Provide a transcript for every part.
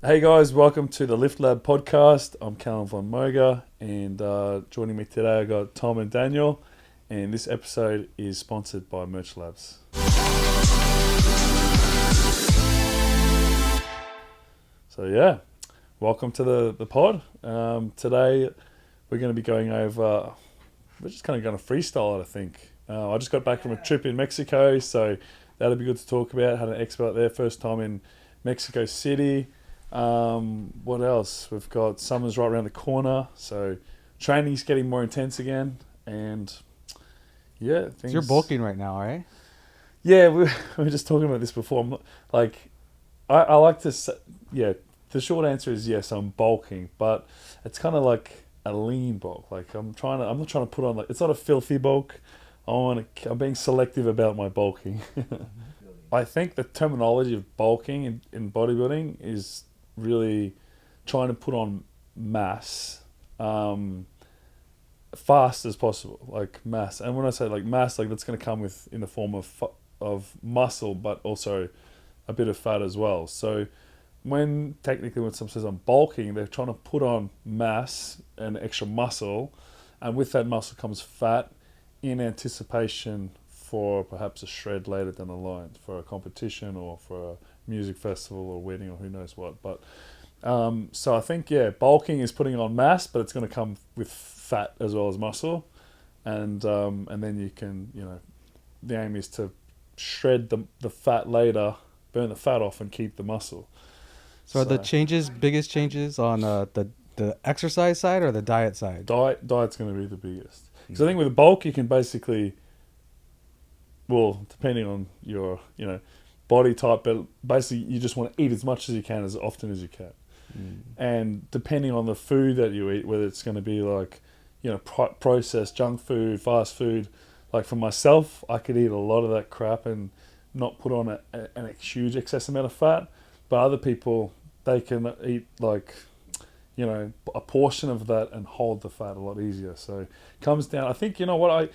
Hey guys, welcome to the Lift Lab podcast. I'm Calum von Moger, and joining me today I got Tom and Daniel, and this episode is sponsored by Merch Labs. So yeah, welcome to the pod. Today we're going to be going over. We're just kind of going to freestyle it, I think. I just got back from a trip in Mexico, so that'll be good to talk about. Had an expo out there, first time in Mexico City. What else? We've got summer's right around the corner, so training's getting more intense again, and yeah, So things. you're bulking right now, right? Yeah, we were just talking about this before. I'm not, like, I like to say, yeah. The short answer is yes, I'm bulking, but it's kind of like a lean bulk. Like I'm not trying to put on like it's not a filthy bulk. I'm being selective about my bulking. I think the terminology of bulking in bodybuilding is really trying to put on mass fast as possible, like mass. And when I say like mass, like that's going to come with in the form of muscle, but also a bit of fat as well. So when someone says I'm bulking, they're trying to put on mass and extra muscle, and with that muscle comes fat in anticipation for perhaps a shred later down the line for a competition or for a music festival or wedding or who knows what. But so I think bulking is putting on mass, but it's going to come with fat as well as muscle, and then you can the aim is to shred the fat later, burn the fat off, and keep the muscle. So are the biggest changes on the exercise side or the diet side? Diet's going to be the biggest. Because I think with the bulk you can basically, well, depending on your body type, but basically you just want to eat as much as you can as often as you can. And depending on the food that you eat, whether it's going to be like processed junk food, fast food, like for myself, I could eat a lot of that crap and not put on a huge excess amount of fat. But other people, they can eat like a portion of that and hold the fat a lot easier. So it comes down, I think, I've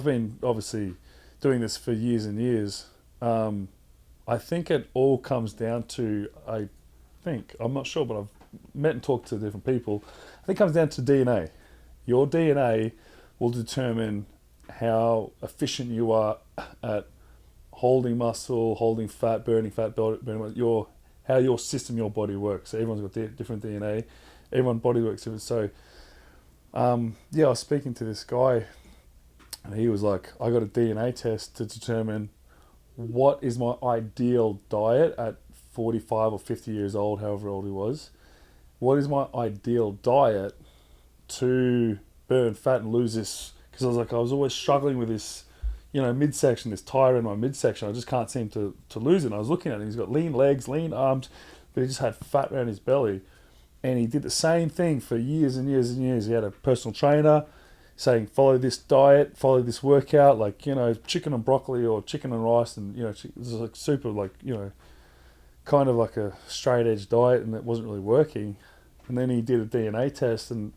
been obviously doing this for years and years. I think it all comes down to, I'm not sure, but I've met and talked to different people. I think it comes down to DNA. Your DNA will determine how efficient you are at holding muscle, holding fat, burning how your system, your body works. So everyone's got different DNA. Everyone's body works different. So, I was speaking to this guy, and he was like, I got a DNA test to determine what is my ideal diet at 45 or 50 years old, however old he was. What is my ideal diet to burn fat and lose this? Because I was always struggling with this, midsection, this tire in my midsection. I just can't seem to lose it. And I was looking at him. He's got lean legs, lean arms, but he just had fat around his belly. And he did the same thing for years and years and years. He had a personal trainer saying, follow this diet, follow this workout, like, chicken and broccoli or chicken and rice. And, it was like super, like, kind of like a straight edge diet, and it wasn't really working. And then he did a DNA test and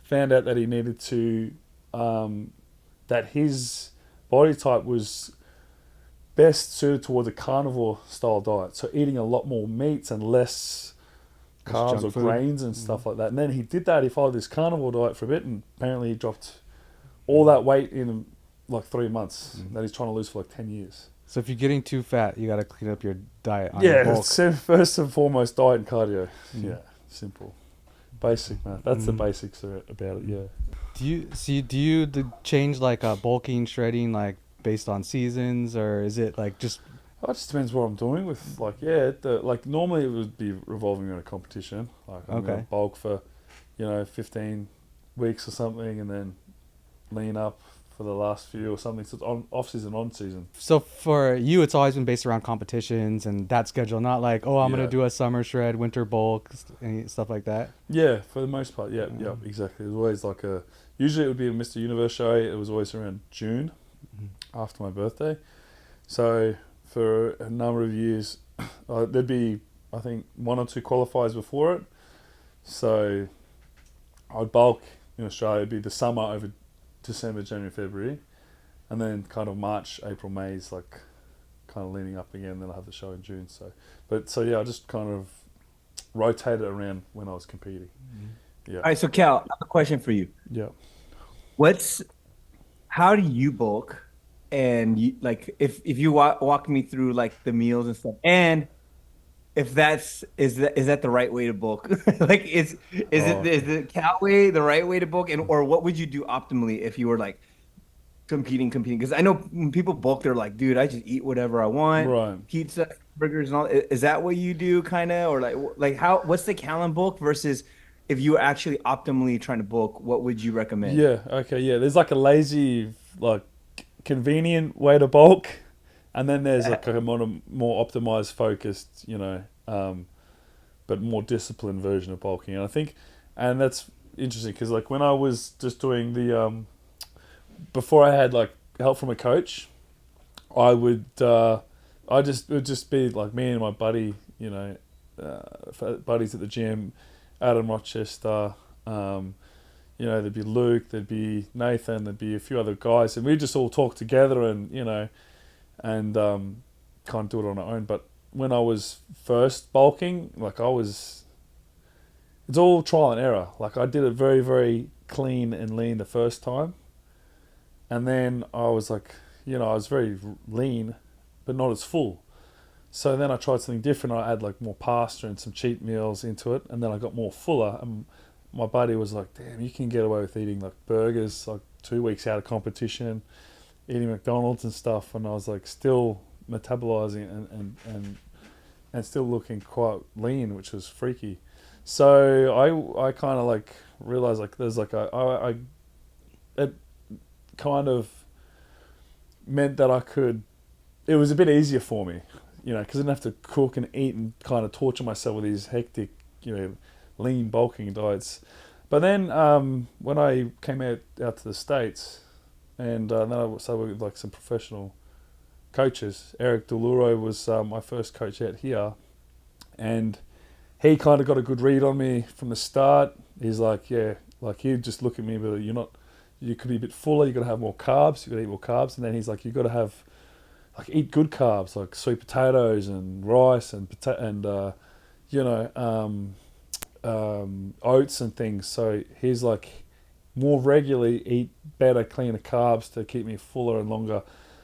found out that he needed to, that his body type was best suited towards a carnivore style diet. So eating a lot more meats and less carbs or grains and stuff like that. And then he did that. He followed this carnivore diet for a bit, and apparently he dropped all that weight in like 3 months that he's trying to lose for like 10 years. So if you're getting too fat, you got to clean up your diet on your bulk. First and foremost, diet and cardio. Yeah, simple. Basic, man. That's the basics about it, yeah. Do you change like bulking, shredding, like based on seasons, or is it like just... It just depends what I'm doing with, normally it would be revolving around a competition. Like I'm going to bulk for, 15 weeks or something, and then lean up for the last few or something. So it's off season, on season. So for you, it's always been based around competitions and that schedule, not like, I'm going to do a summer shred, winter bulk, any stuff like that? Yeah, for the most part, yeah, exactly. It was always usually it would be a Mr. Universe show. It was always around June, after my birthday. So for a number of years, there'd be, I think, 1 or 2 qualifiers before it. So I'd bulk in Australia. It'd be the summer over December, January, February, and then kind of March, April, May is like kind of leaning up again. Then I have the show in June. So yeah, I just kind of rotated around when I was competing. Yeah. All right, so Cal, I have a question for you. Yeah. How do you bulk? And you, like, if you walk me through like the meals and stuff, and if is that the right way to bulk? Like, Oh, is the cow way the right way to bulk, and or what would you do optimally if you were like competing? Because I know when people bulk, they're like, dude, I just eat whatever I want, right. pizza, burgers, and all. Is that what you do, kind of, or like how? What's the Calum bulk versus if you were actually optimally trying to bulk? What would you recommend? Yeah. Okay. Yeah. There's like a lazy, like convenient way to bulk, and then there's like a more optimized, focused, but more disciplined version of bulking. And I think, and that's interesting because like when I was just doing the before I had like help from a coach, I would it would just be like me and my buddy, buddies at the gym, Adam Rochester. There'd be Luke, there'd be Nathan, there'd be a few other guys, and we just all talk together and kind of do it on our own. But when I was first bulking, it's all trial and error. Like I did it very, very clean and lean the first time, and then I was like, I was very lean, but not as full. So then I tried something different. I add like more pasta and some cheat meals into it, and then I got more fuller. And my buddy was like, damn, you can get away with eating like burgers like 2 weeks out of competition, eating McDonald's and stuff. And I was like still metabolizing and still looking quite lean, which was freaky. So I kind of like realized like there's like it kind of meant that it was a bit easier for me, because I didn't have to cook and eat and kind of torture myself with these hectic, lean bulking diets. But then when I came out to the States, and then I started working with like some professional coaches. Eric Deluro was my first coach out here, and he kind of got a good read on me from the start. He's like, yeah, like he'd just look at me, but you could be a bit fuller, you got to have more carbs, you got to eat more carbs. And then he's like, you got to have, like, eat good carbs, like sweet potatoes and rice and oats and things. So he's like, more regularly eat better, cleaner carbs to keep me fuller and longer.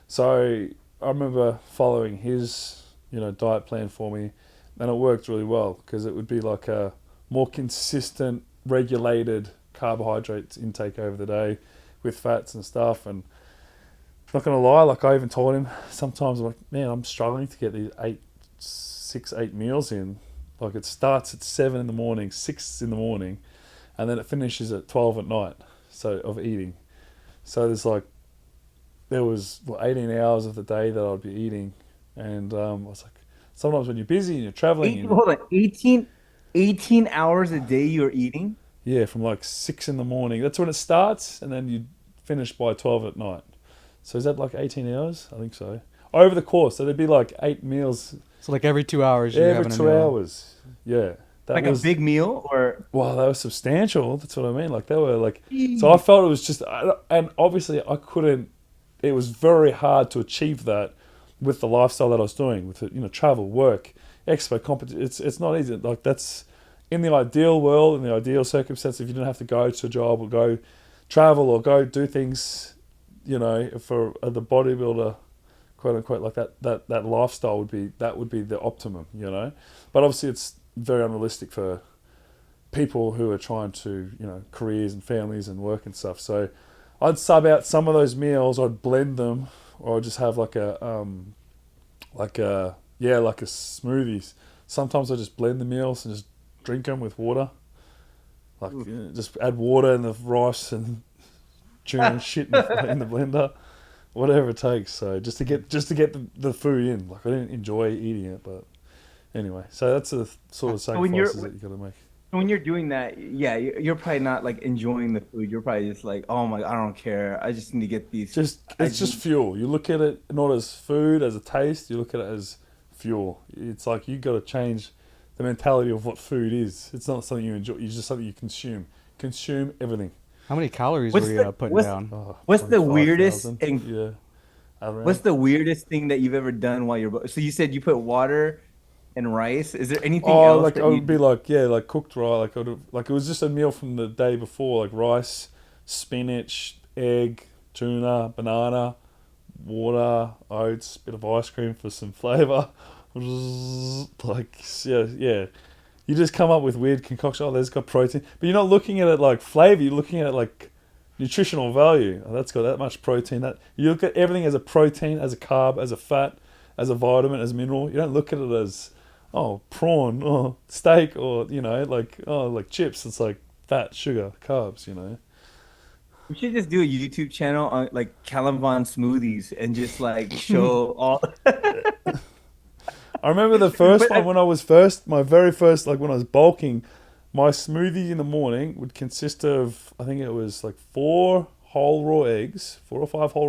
So I remember following his, diet plan for me, and it worked really well because it would be like a more consistent, regulated carbohydrates intake over the day with fats and stuff. And not gonna lie, like I even told him sometimes, I'm like, man, I'm struggling to get these 8 meals in. Like it starts at 7 in the morning, 6 in the morning, and then it finishes at 12 at night. So of eating. So there was 18 hours of the day that I'd be eating, and I was like, sometimes when you're busy and you're traveling, Hold on, 18 hours a day you're eating? yeah, from like 6 in the morning. That's when it starts, and then you finish by 12 at night. So is that like 18 hours? I think so. Over the course, so there'd be like 8 meals. So like every 2 hours you're Every having a 2 meal. hours. Yeah. Like a big meal, or Wow, they were substantial. That's what I mean. Like they were like, so I felt it was just, and obviously I couldn't. It was very hard to achieve that with the lifestyle that I was doing, with travel, work, expo, competition. It's not easy. Like that's in the ideal world, in the ideal circumstance, if you didn't have to go to a job or go travel or go do things, for the bodybuilder, quote unquote, like that lifestyle would be the optimum, But obviously it's very unrealistic for people who are trying to, careers and families and work and stuff. So I'd sub out some of those meals, I'd blend them, or I'd just have like a smoothies. Sometimes I just blend the meals and just drink them with water. Like just add water and the rice and tuna and shit in the blender, whatever it takes. So just to get the food in. Like I didn't enjoy eating it, but anyway. So that's the sort of sacrifices that you got to make. when you're doing that, yeah, you're probably not like enjoying the food. You're probably just like, oh my, I don't care. I just need to get these. It's just fuel. You look at it not as food, as a taste. You look at it as fuel. It's like you got to change the mentality of what food is. It's not something you enjoy. It's just something you consume. Consume everything. How many calories were you putting down? What's the weirdest? Yeah, What's around. the weirdest thing that you've ever done while you're? So you said you put water and rice. Is there anything Oh, else like that I you would be do? like, yeah, like cooked rice. Like like it was just a meal from the day before, like rice, spinach, egg, tuna, banana, water, oats, bit of ice cream for some flavor. Like, yeah, yeah. You just come up with weird concoction. Oh, there's got protein, but you're not looking at it like flavor. You're looking at it like nutritional value. Oh, that's got that much protein. That you look at everything as a protein, as a carb, as a fat, as a vitamin, as a mineral. You don't look at it as oh prawn, oh steak, or like oh like chips. It's like fat, sugar, carbs. We should just do a YouTube channel on like Calum smoothies and just like show all. I remember the first But one when I was my very first, like when I was bulking, my smoothie in the morning would consist of, I think it was like 4 or 5 whole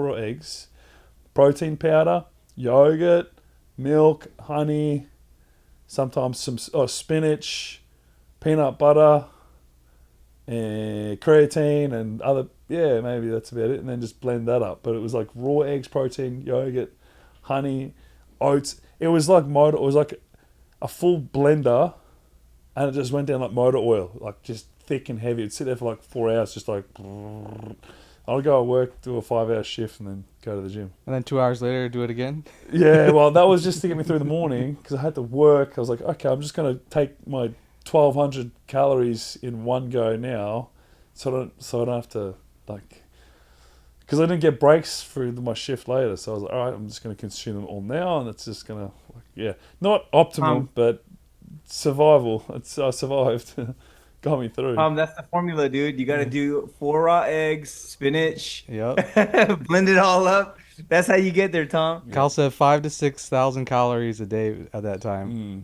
raw eggs, protein powder, yogurt, milk, honey, sometimes some spinach, peanut butter, and creatine, and other, yeah, maybe that's about it. And then just blend that up. But it was like raw eggs, protein, yogurt, honey, oats. It was like motor. It was like a full blender, and it just went down like motor oil, like just thick and heavy. It'd sit there for like 4 hours, just like. I'll go to work, do a 5 hour shift, and then go to the gym. And then 2 hours later, do it again. Yeah, well, that was just to get me through the morning because I had to work. I was like, okay, I'm just going to take my 1,200 calories in one go now, so I don't have to like, because I didn't get breaks through my shift later. So I was like, all right, I'm just going to consume them all now, and it's just going to, like, yeah, not optimum, but survival. I survived, got me through. That's the formula, dude. You got to do 4 raw eggs, spinach, Yep. blend it all up. That's how you get there, Tom. Yeah. Cal said 5 to 6 thousand calories a day at that time. Mm,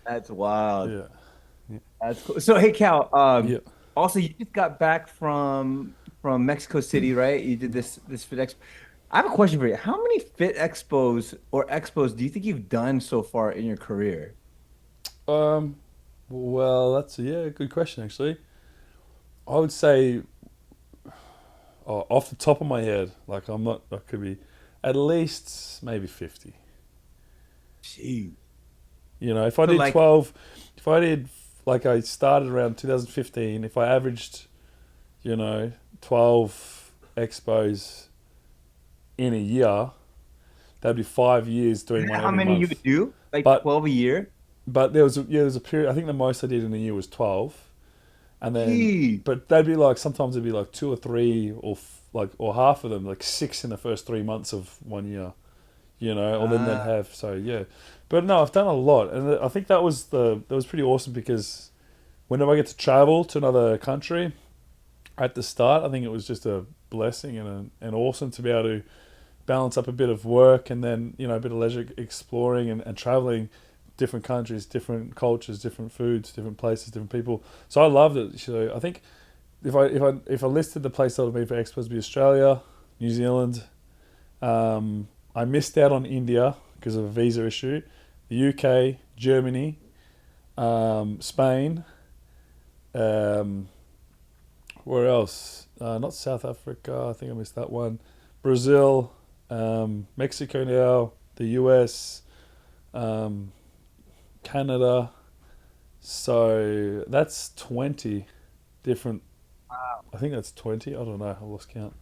That's wild. yeah. That's cool. So, hey, Cal. Yeah. Also, you just got back from Mexico City, right? You did this Fit Expo. I have a question for you. How many Fit Expos or Expos do you think you've done so far in your career? Um. Well, that's a good question actually. I would say, off the top of my head, like I'm not, I could be at least maybe 50. Gee. If I So, did like, 12, if I did, like I started around 2015, if I averaged, 12 expos in a year, that'd be 5 years is doing that one how every many you month. would do? Like But 12 a year? there was a period. I think the most I did in a year was 12, and then Gee. but that'd be like sometimes it'd be like two or three or half of them like 6 in the first 3 months of one year. Or then they'd Ah, have, so yeah. But no, I've done a lot, and I think that was pretty awesome because whenever I get to travel to another country at the start, I think it was just a blessing and awesome to be able to balance up a bit of work and then a bit of leisure exploring and traveling different countries, different cultures, different foods, different places, different people. So I loved it. So I think if I listed the place that would be for expos, it'd be Australia, New Zealand. I missed out on India because of a visa issue. The UK, Germany, Spain. Where else? Not South Africa. I think I missed that one. Brazil, Mexico now, the US, um, Canada. So that's 20 different. I think that's 20. I don't know. I lost count.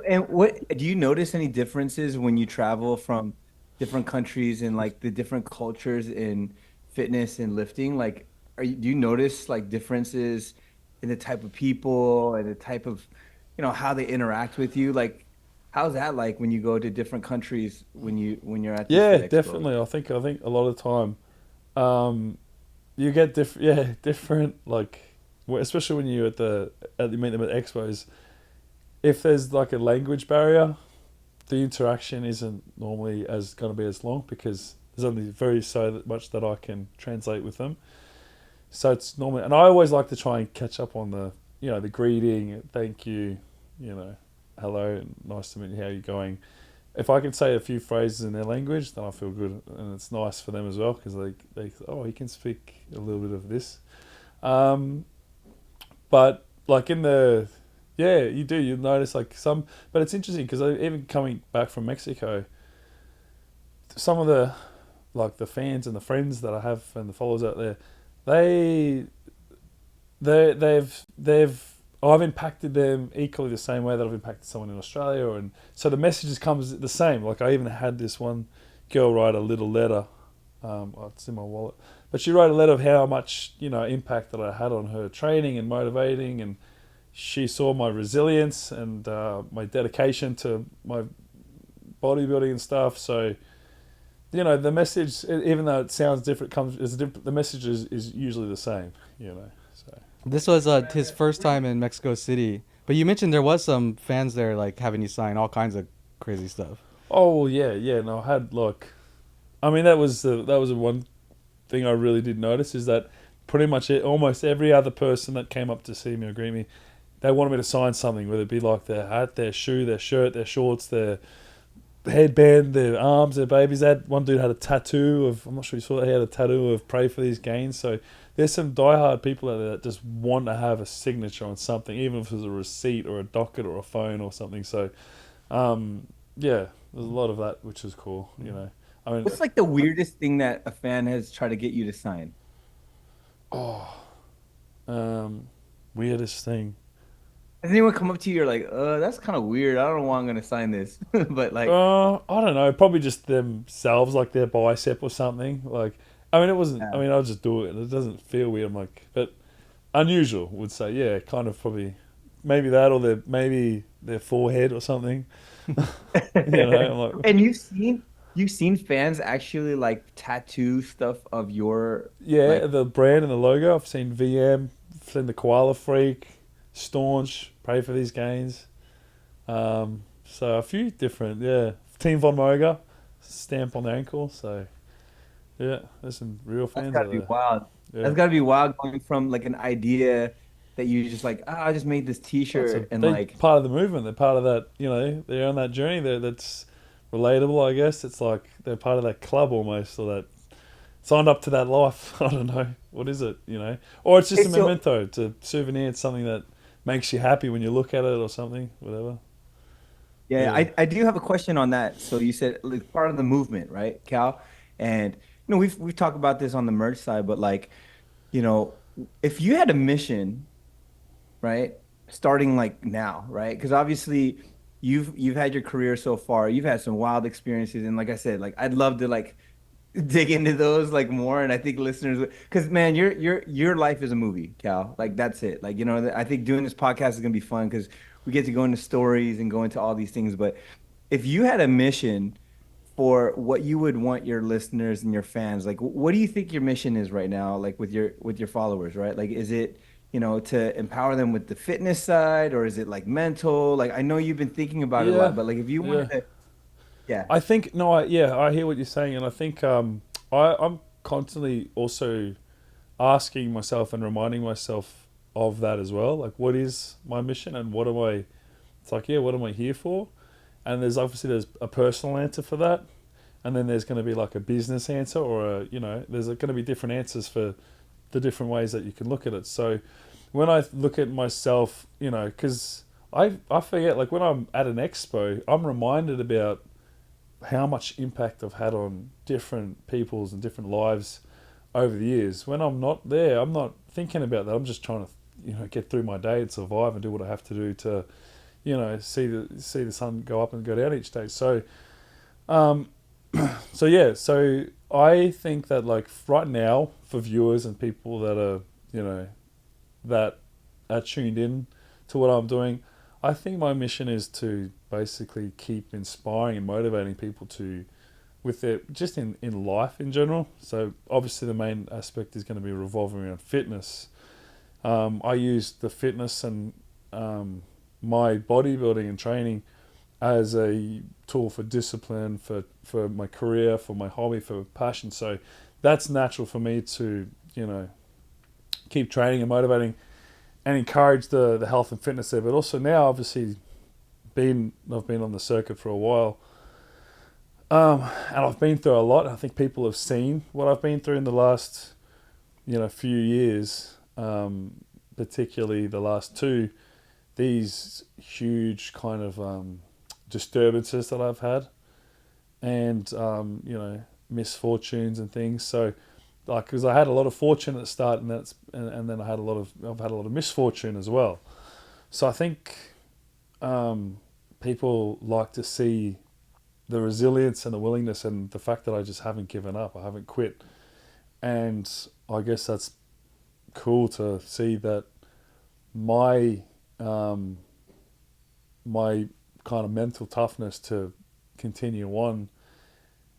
and what do you notice any differences when you travel from different countries and like the different cultures in fitness and lifting? Like, do you notice like differences in the type of people and the type of, how they interact with you? Like, how's that like when you go to different countries when you're at these Yeah, Fit Expos? definitely. I think a lot of the time, um, you get different like, especially when you meet them at expos. If there's like a language barrier, the interaction isn't normally as going to be as long because there's only very so much that I can translate with them. So it's normally, and I always like to try and catch up on the greeting, thank you, hello, nice to meet you, how are you going? If I can say a few phrases in their language, then I feel good, and it's nice for them as well because he can speak a little bit of this. But like in Yeah, you do. You notice like some, but it's interesting because even coming back from Mexico, some of the like the fans and the friends that I have and the followers out there, they they've I've impacted them equally the same way that I've impacted someone in Australia, and so the messages comes the same. Like I even had this one girl write a little letter. It's in my wallet, but she wrote a letter of how much impact that I had on her training and motivating, and she saw my resilience and my dedication to my bodybuilding and stuff. So the message, even though it sounds different, comes as different. The message is usually the same. So. This was his first time in Mexico City, but you mentioned there was some fans there like having you sign all kinds of crazy stuff. Oh yeah. No, I had like, I mean that was the one thing I really did notice is that pretty much almost every other person that came up to see me or greet me, they wanted me to sign something, whether it be like their hat, their shoe, their shirt, their shorts, their headband, their arms, their babies. That one dude had a tattoo of, I'm not sure you saw that, he had a tattoo of "Pray for these gains." So there's some diehard people out there that just want to have a signature on something, even if it's a receipt or a docket or a phone or something. So yeah, there's a lot of that, which is cool. I mean, What's like the weirdest thing that a fan has tried to get you to sign? weirdest thing. Has anyone come up to you? You're like, that's kind of weird. I don't know why I'm gonna sign this, but like, I don't know. Probably just themselves, like their bicep or something. Like, I mean, it wasn't. I yeah. mean, I'll just do it. It doesn't feel weird. I'm like, but unusual would say, yeah, kind of probably, maybe that or maybe their forehead or something. I'm like, And you've seen fans actually like tattoo stuff of your yeah, like. the brand and the logo. I've seen VM, seen the Koala Freak, Staunch, Pray for these gains. So a few different, yeah. Team Von Moger, stamp on the ankle. So yeah, there's some real That's fans gotta out be there. wild. Yeah. That's gotta be wild going from like an idea that you just like, I just made this Well, T-shirt and they like, part of the movement. They're part of that. They're on that journey. That's relatable. I guess it's like they're part of that club almost, or that signed up to that life. I don't know what is it. Or it's just hey, a so memento. It's a souvenir. It's something that makes you happy when you look at it or something. Whatever. yeah, Yeah. I do have a question on that. So you said like part of the movement, right, Cal? And we've talked about this on the merch side, but like, you know, if you had a mission, right, starting like now, right? Because obviously you've had your career so far, you've had some wild experiences, and like I said, like I'd love to like dig into those like more, and I think listeners, because man, your life is a movie, Cal. Like that's it. Like I think doing this podcast is gonna be fun because we get to go into stories and go into all these things. But if you had a mission for what you would want your listeners and your fans, like what do you think your mission is right now, like with your followers, right? Like is it to empower them with the fitness side, or is it like mental? Like I know you've been thinking about it a Yeah. lot, but like if you Yeah. wanted to, yeah, I think no. I hear what you're saying, and I think I'm constantly also asking myself and reminding myself of that as well. Like, what is my mission, and what am I? It's like, yeah, what am I here for? And there's a personal answer for that, and then there's going to be like a business answer, or there's going to be different answers for the different ways that you can look at it. So when I look at myself, because I forget, like when I'm at an expo, I'm reminded about how much impact I've had on different people's and different lives over the years. When I'm not there, I'm not thinking about that. I'm just trying to, get through my day and survive and do what I have to do to, see the sun go up and go down each day. So, um, so I think that like right now for viewers and people that are, that are tuned in to what I'm doing, I think my mission is to basically keep inspiring and motivating people to, with their, just in life in general. So obviously the main aspect is going to be revolving around fitness. I use the fitness and my bodybuilding and training as a tool for discipline, for my career, for my hobby, for passion. So that's natural for me to, keep training and motivating and encourage the health and fitness there. But also now, obviously, I've been on the circuit for a while, and I've been through a lot. I think people have seen what I've been through in the last, few years, particularly the last two. these huge kind of disturbances that I've had, and misfortunes and things. So, like, because I had a lot of fortune at the start, and then I've had a lot of misfortune as well. So I think people like to see the resilience and the willingness and the fact that I just haven't given up. I haven't quit, and I guess that's cool to see that my my kind of mental toughness to continue on,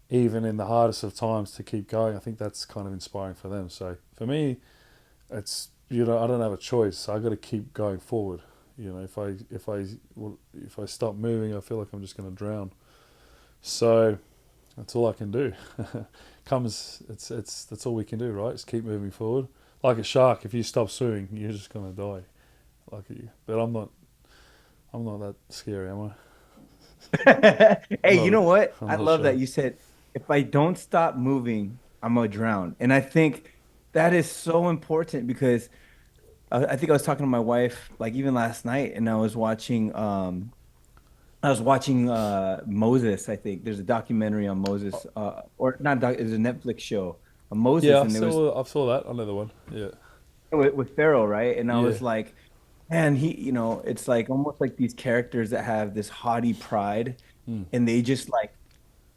even in the hardest of times, to keep going. I think that's kind of inspiring for them. So for me, it's, I don't have a choice. So I got to keep going forward. If I stop moving, I feel like I'm just going to drown. So that's all I can do. That's all we can do, right? Just keep moving forward. Like a shark, if you stop swimming, you're just gonna die. But I'm not that scary, am Hey, I? you know what? I'm I not a love that shark. you said, if I don't stop moving, I'm gonna drown. And I think that is so important because I think I was talking to my wife like even last night, and I was watching Moses. I think there's a documentary on Moses, or not doc, it's a Netflix show on Yeah, Moses, and there was I saw that. Another one. Yeah. with Pharaoh, right? And I Yeah. was like, man, it's like almost like these characters that have this haughty pride, Mm. and they just like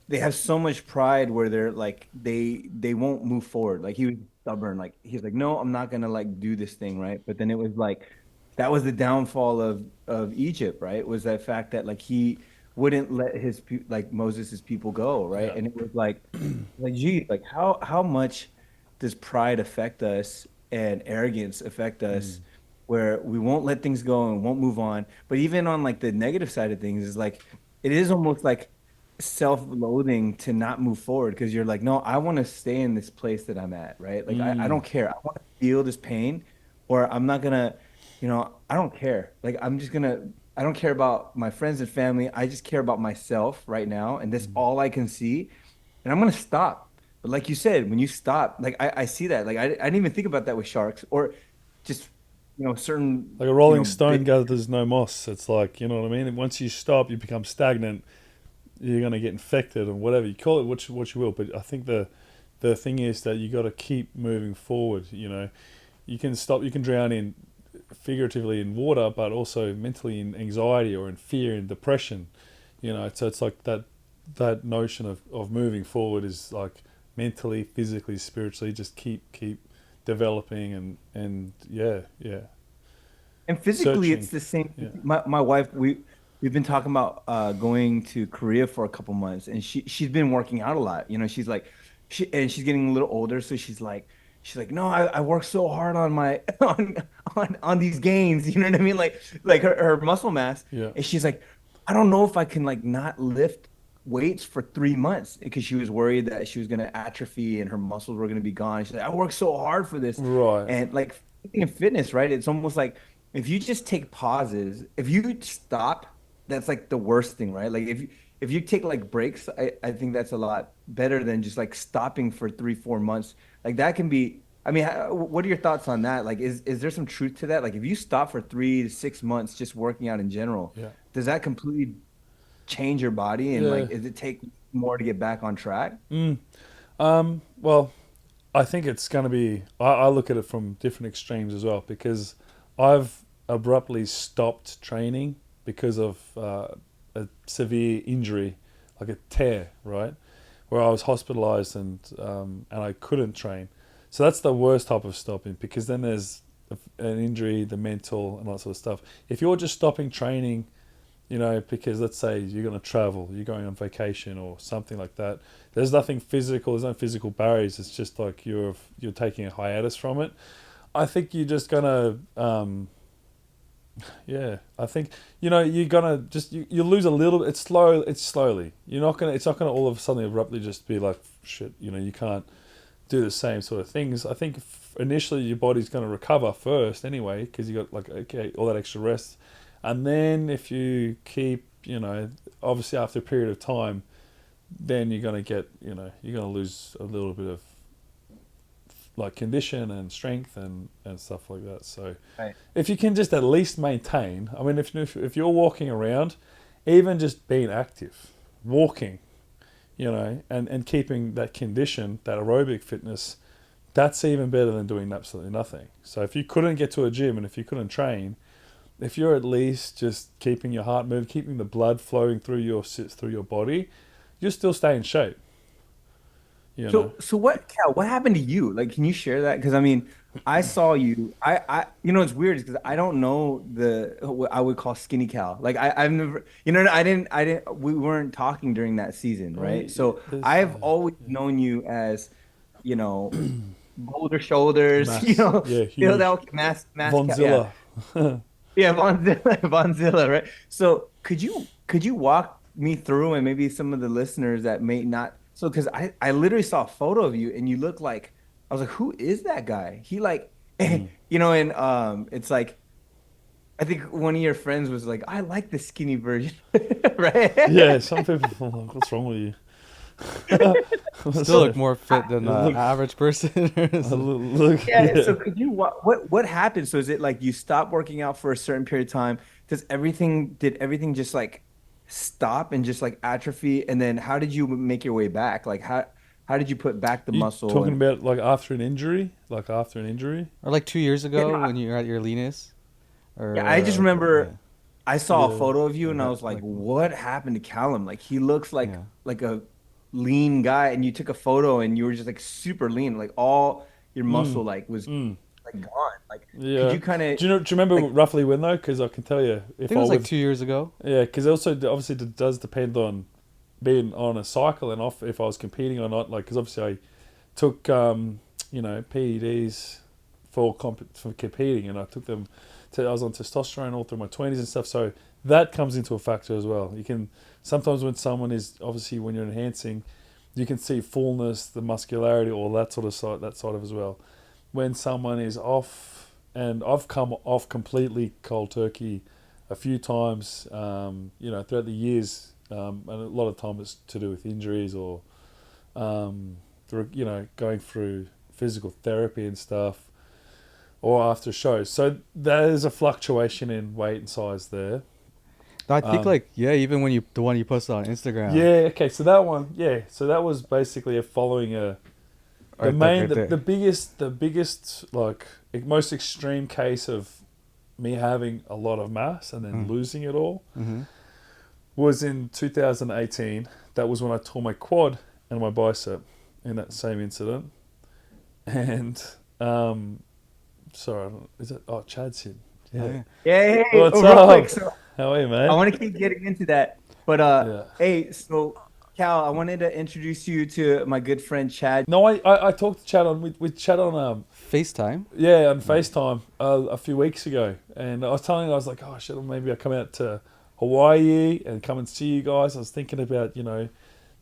they have so much pride where they're like they won't move forward. Like he was stubborn. Like he's like, no, I'm not gonna like do this thing, right? But then it was like that was the downfall of Egypt, right? Was that fact that like he wouldn't let like Moses's people go, right? Yeah. And it was like gee, like how much does pride affect us and arrogance affect us Mm. where we won't let things go and won't move on. But even on like the negative side of things is like it is almost like self-loathing to not move forward because you're like, no, I want to stay in this place that I'm at, right? Like I Mm. don't care. I want to feel this pain, or I'm not gonna, I don't care. Like I don't care about my friends and family. I just care about myself right now, and that's Mm. all I can see. And I'm gonna stop. But like you said, when you stop, like I see that. Like I didn't even think about that with sharks or just certain, Like a rolling big stone gathers no moss. It's like, you know what I mean. And once you stop, you become stagnant. You're gonna get infected and whatever you call it, what you will. But I think the thing is that you got to keep moving forward. You can stop. You can drown in figuratively in water, but also mentally in anxiety or in fear and depression. So it's like that notion of moving forward is like mentally, physically, spiritually, just keep developing and yeah, And physically, searching. it's the same. Yeah. My wife, we've been talking about going to Korea for a couple months, and she's been working out a lot. She's like, she's getting a little older, so she's like, no, I work so hard on my on these gains. You know what I mean? Like her muscle mass, Yeah. and she's like, I don't know if I can like not lift weights for 3 months because she was worried that she was gonna atrophy and her muscles were gonna be gone. She's like, I worked so hard for this, Right. and like in fitness, right? It's almost like if you just take pauses, if you stop, that's like the worst thing, right? Like if you take like breaks, I think that's a lot better than just like stopping for 3, 4 months. Like that can be, I mean, what are your thoughts on that? Like, is there some truth to that? Like if you stop for 3 to 6 months just working out in general, Yeah. does that completely change your body? And Yeah. like, does it take more to get back on track? Mm. Well, I think it's going to be. I look at it from different extremes as well because I've abruptly stopped training because of a severe injury, like a tear, right, where I was hospitalized and I couldn't train. So that's the worst type of stopping because then there's an injury, the mental, and all that sort of stuff. If you're just stopping training, because let's say you're going to travel, you're going on vacation or something like that. There's nothing physical. There's no physical barriers. It's just like you're taking a hiatus from it. I think you're just gonna, yeah. I think you're gonna just you lose a little. It's slow. It's slowly. You're not gonna. It's not gonna all of a sudden abruptly just be like shit. You can't do the same sort of things. I think initially your body's gonna recover first anyway because you got like okay all that extra rest, and then if you keep obviously after a period of time, then you're gonna get you're gonna lose a little bit of like condition and strength and stuff like that. So Right. if you can just at least maintain, I mean, if you're walking around, even just being active, walking, and keeping that condition, that aerobic fitness, that's even better than doing absolutely nothing. So if you couldn't get to a gym and if you couldn't train, if you're at least just keeping your heart moving, keeping the blood flowing through your body, you'll still stay in shape. You know. So what, Cal, what happened to you? Like, can you share that? Because I mean, I saw you. It's weird because I don't know what I would call skinny Cal. Like, I've never, we weren't talking during that season, Well, right? So there's I've always known you as, you know, boulder shoulders, yeah, filled huge. out mass Cal. Yeah, Vonzilla. yeah, Vonzilla, Vonzilla, right? So could you walk me through and maybe some of the listeners that may not so because I literally saw a photo of you and you look like I was like, who is that guy? He like Mm. and it's like I think one of your friends was like, I like the skinny version, right? Yeah, some people are like, what's wrong with you? Still So, look more fit than the look, average person. Yeah, yeah. so could you what happened? So is it like you stopped working out for a certain period of time? Did everything just like stop and just like atrophy? And then how did you make your way back? Like how did you put back the You muscle talking and about like after an injury? Like after an injury? Or like 2 years yeah, ago when you're at your leanest, yeah, or I just yeah, remember I saw a Yeah. photo of you and I yeah, was like, like what happened to Callum? Like he looks yeah. like a lean guy and you took a photo and you were just like super lean, like all your Mm. muscle like was Mm. like gone. Like could Yeah. you kind of Do you remember like roughly when though? Because I can tell you I if think it I was like was. 2 years ago. Yeah, because also obviously it does depend on being on a cycle and off if I was competing or not. Like, because obviously I took PEDs for competing, and I took them. I was on testosterone all through my 20s and stuff, so that comes into a factor as well. You can sometimes when someone is obviously when you're enhancing, you can see fullness, the muscularity, all that sort of side of as well. When someone is off, and I've come off completely cold turkey a few times, throughout the years, and a lot of time it's to do with injuries or going through physical therapy and stuff, or after shows. So there's a fluctuation in weight and size there. I think Um, like yeah, even when you the one you posted on Instagram, yeah, okay. So that one, yeah. So that was basically following the right there, main, right there. the biggest like most extreme case of me having a lot of mass and then Mm. losing it all Mm-hmm. was in 2018. That was when I tore my quad and my bicep in that same incident. And sorry, is it? Oh, Chad's here. Oh, Yeah. yeah. yeah, hey, What's oh, real quick. up? So How are you, I mate? want to keep getting into that. But Yeah. hey, so Cal, I wanted to introduce you to my good friend Chad. No, I talked to Chad on with Chad on FaceTime. on Yeah. FaceTime a few weeks ago, and I was telling him I was like, oh shit, maybe I come out to Hawaii and come and see you guys. I was thinking about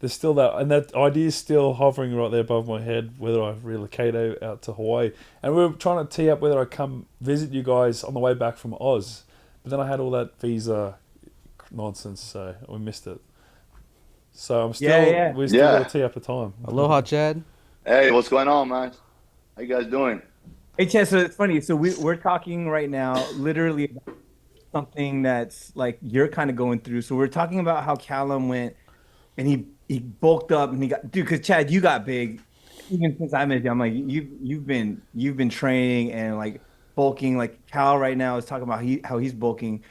there's still that, and that idea is still hovering right there above my head, whether I relocate out to Hawaii. And we were trying to tee up whether I come visit you guys on the way back from Oz, but then I had all that visa nonsense, so we missed it. So Yeah, yeah. we still got Yeah. to tee up a time. Aloha, Chad. Hey, what's going on, man? How you guys doing? Hey, Chad. So it's funny. So we're talking right now, literally about something that's like you're kind of going through. So we're talking about how Callum went and he bulked up and he got dude. Because Chad, you got big. Even since I met you, I'm like you've been training and like bulking. Like Cal right now is talking about how he's bulking,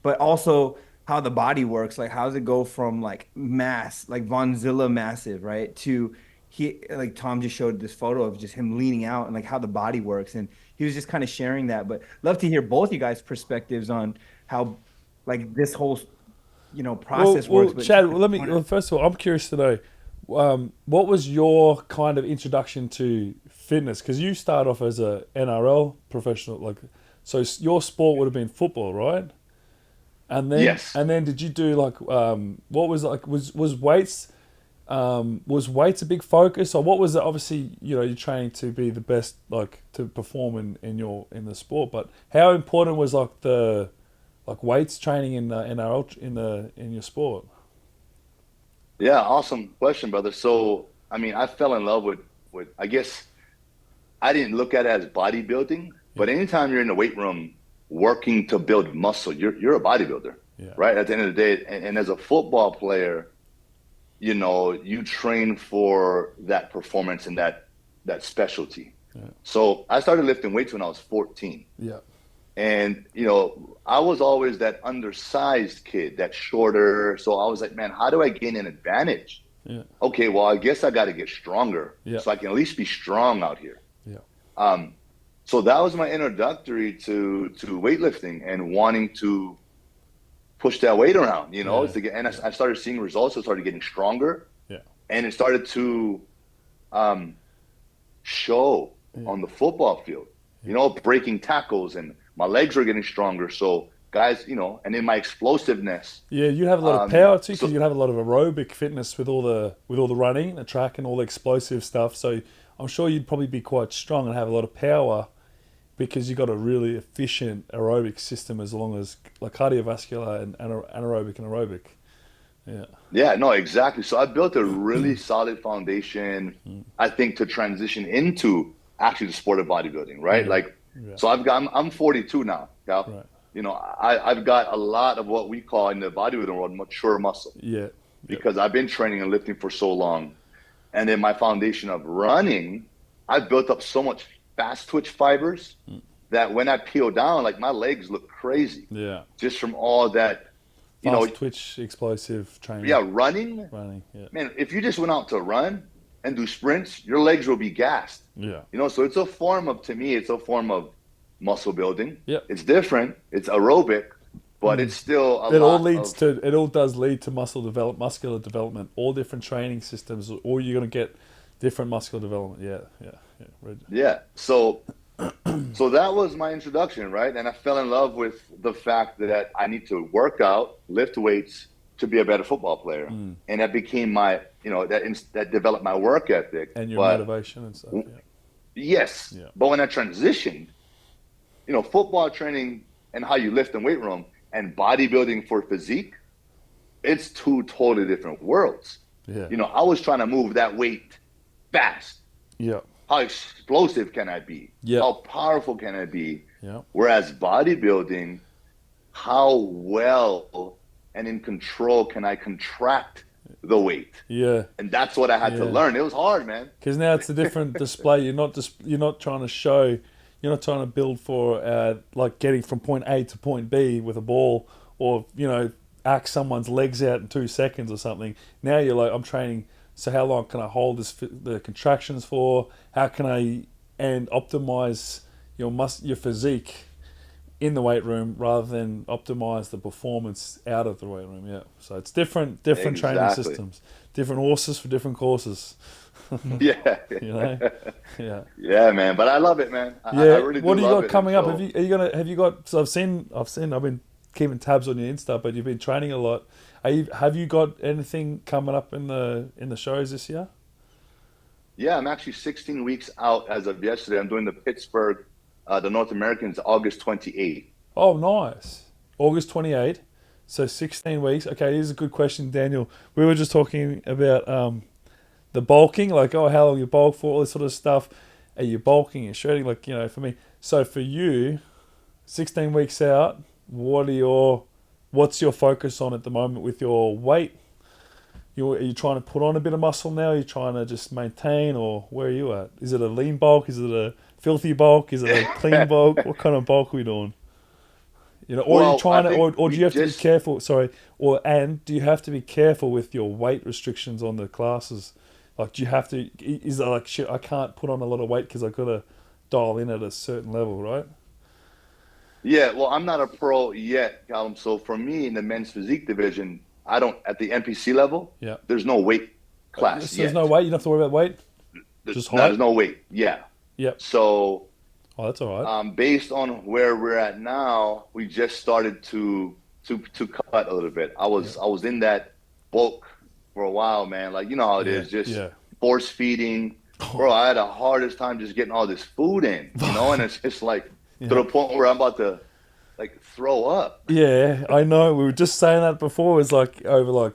but also how the body works. Like, how does it go from like mass, like Vonzilla massive, right? To he, like Tom just showed this photo of just him leaning out and like how the body works. And he was just kind of sharing that. But love to hear both you guys' perspectives on how like this whole, process works. But Chad, Chad, first of all, I'm curious to know, what was your kind of introduction to fitness? Because you started off as a NRL professional, like, so your sport would have been football, right? Yes. And then did you do like, what was like, was weights a big focus, or what was it? Obviously, you're training to be the best, like to perform in the sport, but how important was like the like weights training in the NRL in your sport? Yeah, awesome question, brother. So, I mean, I fell in love with I guess I didn't look at it as bodybuilding, but anytime you're in the weight room working to build muscle, you're a bodybuilder, right? At the end of the day, and as a football player, you know, you train for that performance and that specialty. So I started lifting weights when I was 14. Yeah. And, you know, I was always that undersized kid, that shorter. So I was like, man, how do I gain an advantage? Yeah. Okay, well, I guess I got to get stronger so I can at least be strong out here. Yeah. So that was my introductory to weightlifting and wanting to push that weight around, you know, I started seeing results. I started getting stronger, and it started to show on the football field, you know, breaking tackles, and my legs were getting stronger. So guys, you know, and in my explosiveness. Yeah, you have a lot of power too, because you have a lot of aerobic fitness with all the running, the track, and all the explosive stuff. So I'm sure you'd probably be quite strong and have a lot of power, because you've got a really efficient aerobic system, as long as like cardiovascular and anaerobic and aerobic. Yeah. Yeah, no, exactly. So I built a really solid foundation, I think, to transition into actually the sport of bodybuilding, right? So I'm 42 now, Cal. Right. You know, I've got a lot of what we call in the bodybuilding world mature muscle. Yeah. Because I've been training and lifting for so long. And then my foundation of running, I've built up so much fast twitch fibers that when I peel down, like, my legs look crazy. Yeah. Just from all that, you fast know, twitch, explosive training. Yeah, running. Yeah. Man, if you just went out to run and do sprints, your legs will be gassed. Yeah. You know, so it's a form of, to me, it's a form of muscle building. Yeah. It's different. It's aerobic, but it's still it all does lead to muscular development. All different training systems, or you're going to get different muscular development. Yeah. So that was my introduction, right? And I fell in love with the fact that I need to work out, lift weights to be a better football player. And that became my, you know, that developed my work ethic and your motivation and stuff. Yeah. Yes. Yeah. But when I transitioned, you know, football training and how you lift in weight room and bodybuilding for physique, it's two totally different worlds. Yeah. You know, I was trying to move that weight fast. Yeah. How explosive can I be? Yeah. How powerful can I be? Yeah. Whereas bodybuilding, how well and in control can I contract the weight? Yeah. And that's what I had to learn. It was hard, man. Because now it's a different display. You're not trying to show. You're not trying to build for like getting from point A to point B with a ball, or, you know, act someone's legs out in 2 seconds or something. Now you're like, I'm training. So how long can I hold the contractions for? How can I optimize your physique in the weight room rather than optimize the performance out of the weight room? Yeah. So it's different training systems, different horses for different courses. Yeah. You know. Yeah. Yeah, man. But I love it, man. Yeah. I really do what do you love got it. coming up? Have you got? So I've been keeping tabs on your Insta, but you've been training a lot. Have you got anything coming up in the shows this year? Yeah, I'm actually 16 weeks out as of yesterday. I'm doing the Pittsburgh, the North Americans, August 28th. Oh, nice. August 28th. So 16 weeks. Okay, here's a good question, Daniel. We were just talking about the bulking, like, how long you bulk for, all this sort of stuff. Are you bulking and shredding? Like, you know, for me. So for you, 16 weeks out, what's your focus on at the moment with your weight? Are you trying to put on a bit of muscle now? Are you trying to just maintain, or where are you at? Is it a lean bulk? Is it a filthy bulk? Is it a clean bulk? What kind of bulk are we doing? You know, or are you trying to, or do you have to be careful? Sorry, and do you have to be careful with your weight restrictions on the classes? Like, do you have to? Is it like, shit, I can't put on a lot of weight because I've got to dial in at a certain level, right? Yeah, well, I'm not a pro yet, Calum. So for me, in the men's physique division, I don't, at the NPC level, there's no weight class So yet. there's no weight? You don't have to worry about weight? Just height? There's no weight, yeah. Yep. So, that's all right. Based on where we're at now, we just started to cut a little bit. I was in that bulk for a while, man. Like, you know how it is, just force feeding. Bro, I had the hardest time just getting all this food in, you know, and it's just like, to the point where I'm about to, like, throw up. Yeah, I know. We were just saying that before. It's like over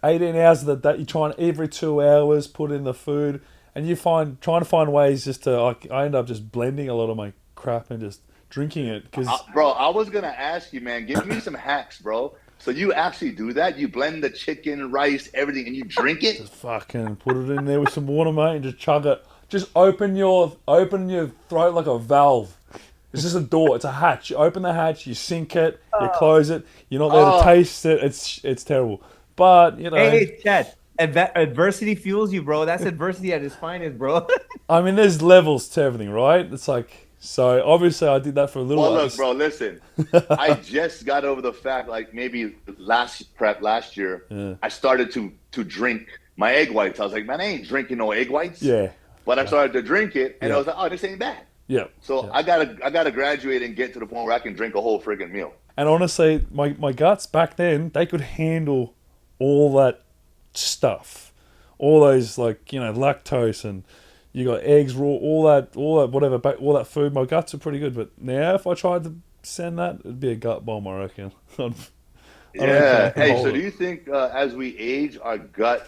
18 hours of the day. You're trying every 2 hours put in the food, and trying to find ways just to like. I end up just blending a lot of my crap and just drinking it because. Bro, I was gonna ask you, man. Give me some hacks, bro. So you actually do that? You blend the chicken, rice, everything, and you drink it? Just fucking put it in there with some water, mate, and just chug it. Just open your throat like a valve. It's just a door. It's a hatch. You open the hatch, you sink it, you close it. You're not there to taste it. It's terrible. But you know. Hey, Chad. Adversity fuels you, bro. That's adversity at its finest, bro. I mean, there's levels to everything, right? It's like so. Obviously, I did that for a little while. Well, look, bro. Listen, I just got over the fact, like maybe last year, I started to drink my egg whites. I was like, man, I ain't drinking no egg whites. Yeah. But I started to drink it, and I was like, oh, this ain't bad. Yeah. So I gotta graduate and get to the point where I can drink a whole friggin' meal. And honestly, my guts back then, they could handle all that stuff, all those like lactose, and you got eggs raw, all that whatever, all that food. My guts are pretty good, but now if I tried to send that, it'd be a gut bomb, I reckon. Yeah. Hey, so do you think as we age, our gut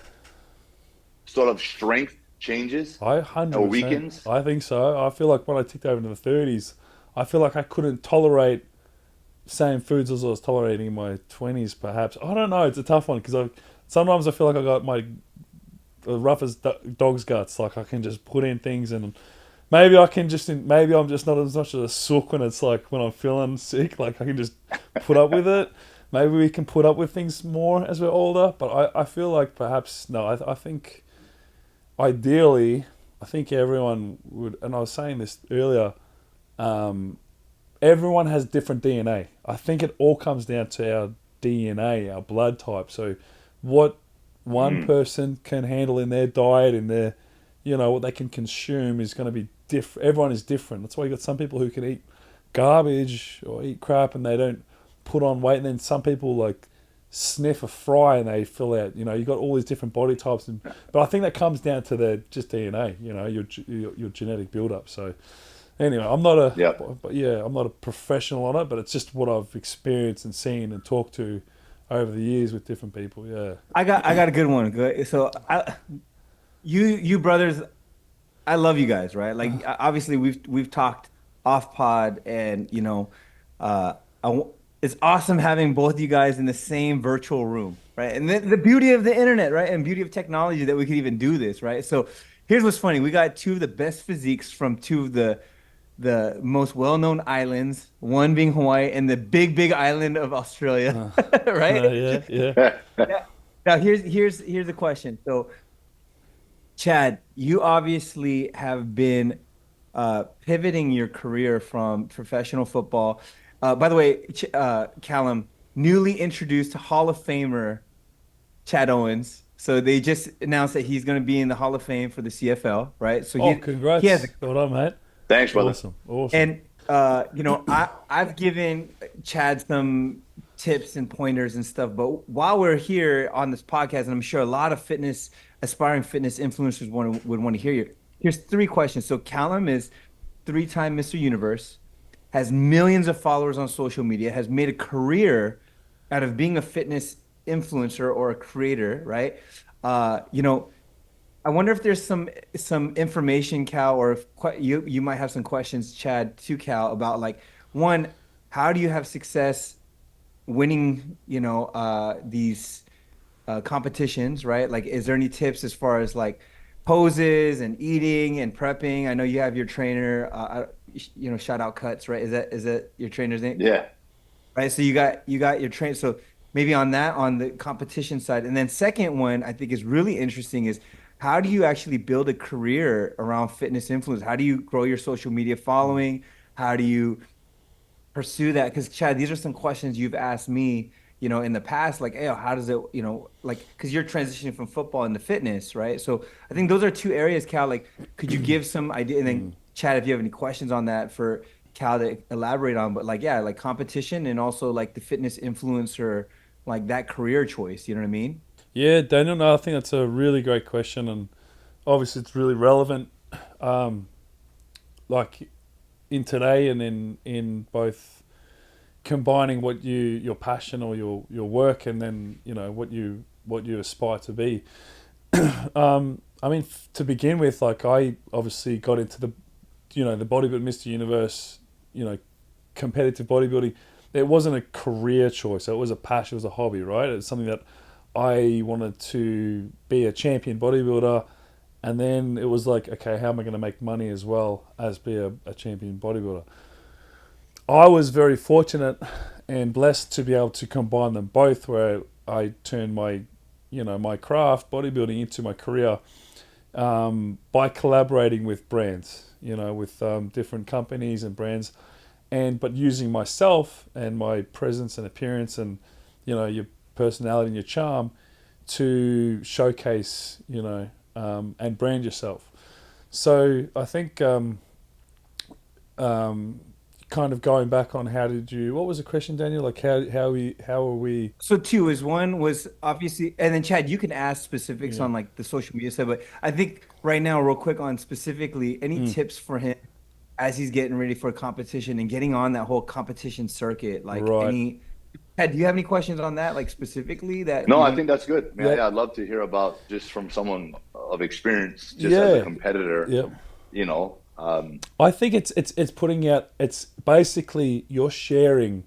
sort of strength changes? 100%. Or weakens? I think so. I feel like when I ticked over into the 30s, I feel like I couldn't tolerate same foods as I was tolerating in my 20s, perhaps. I don't know. It's a tough one because sometimes I feel like I got the roughest dog's guts. Like I can just put in things, and maybe maybe I'm just not as much of a sook when it's like when I'm feeling sick. Like I can just put up with it. Maybe we can put up with things more as we're older. But I feel like perhaps no. I think ideally, I think everyone would. And I was saying this earlier. Everyone has different DNA. I think it all comes down to our DNA, our blood type. So what one person can handle in their diet, in their, what they can consume is going to be different. Everyone is different. That's why you got some people who can eat garbage or eat crap and they don't put on weight. And then some people like sniff a fry and they fill out. You got all these different body types. But I think that comes down to their just DNA, your genetic build-up. So anyway, I'm not a professional on it, but it's just what I've experienced and seen and talked to over the years with different people. Yeah, I got a good one. Good. So you brothers, I love you guys, right? Like obviously we've talked off pod, and it's awesome having both of you guys in the same virtual room, right? And the beauty of the internet, right, and beauty of technology that we could even do this, right? So here's what's funny: we got two of the best physiques from two of the most well-known islands, one being Hawaii and the big island of Australia, right? Yeah. Now here's the question. So, Chad, you obviously have been pivoting your career from professional football. By the way, Calum, newly introduced Hall of Famer Chad Owens. So they just announced that he's going to be in the Hall of Fame for the CFL, right? So congrats! Well done, mate. Thanks, brother. Awesome. And I've given Chad some tips and pointers and stuff, but while we're here on this podcast, and I'm sure a lot of aspiring fitness influencers would want to hear you. Here's 3 questions. So Calum is 3-time Mr. Universe, has millions of followers on social media, has made a career out of being a fitness influencer or a creator, right? I wonder if there's some information, Cal, or if you might have some questions, Chad, to Cal about like, one, how do you have success winning, these competitions, right? Like, is there any tips as far as like poses and eating and prepping? I know you have your trainer, shout out Cuts, right? Is that your trainer's name? Yeah. Right. So you got your trainer. So maybe on the competition side, and then second one I think is really interesting is, how do you actually build a career around fitness influence? How do you grow your social media following? How do you pursue that? Because Chad, these are some questions you've asked me, in the past, like, hey, how does it, because you're transitioning from football into fitness, right? So I think those are 2 areas, Cal. Like, could you give some idea? And then Chad, if you have any questions on that for Cal to elaborate on, but like competition and also like the fitness influencer, like that career choice. You know what I mean? Yeah, Daniel, no, I think that's a really great question, and obviously it's really relevant, like in today and in both combining what your passion or your work and then what you aspire to be. I mean, to begin with, like I obviously got into the, the bodybuilding Mr. Universe, competitive bodybuilding. It wasn't a career choice. It was a passion. It was a hobby, right? It's something that I wanted to be a champion bodybuilder. And then it was like, okay, how am I going to make money as well as be a champion bodybuilder? I was very fortunate and blessed to be able to combine them both, where I turned my, my craft, bodybuilding, into my career by collaborating with brands, with different companies and brands, but using myself and my presence and appearance and, your personality and your charm to showcase, and brand yourself. So I think kind of going back on what was the question, Daniel? Like how are we? So two is one was obviously, and then Chad, you can ask specifics on like the social media stuff, but I think right now, real quick on specifically, any tips for him as he's getting ready for a competition and getting on that whole competition circuit? Like Chad, do you have any questions on that, like specifically that? No, I think that's good. Man, yeah, I'd love to hear about just from someone of experience, just as a competitor. Yeah. I think it's putting out. It's basically you're sharing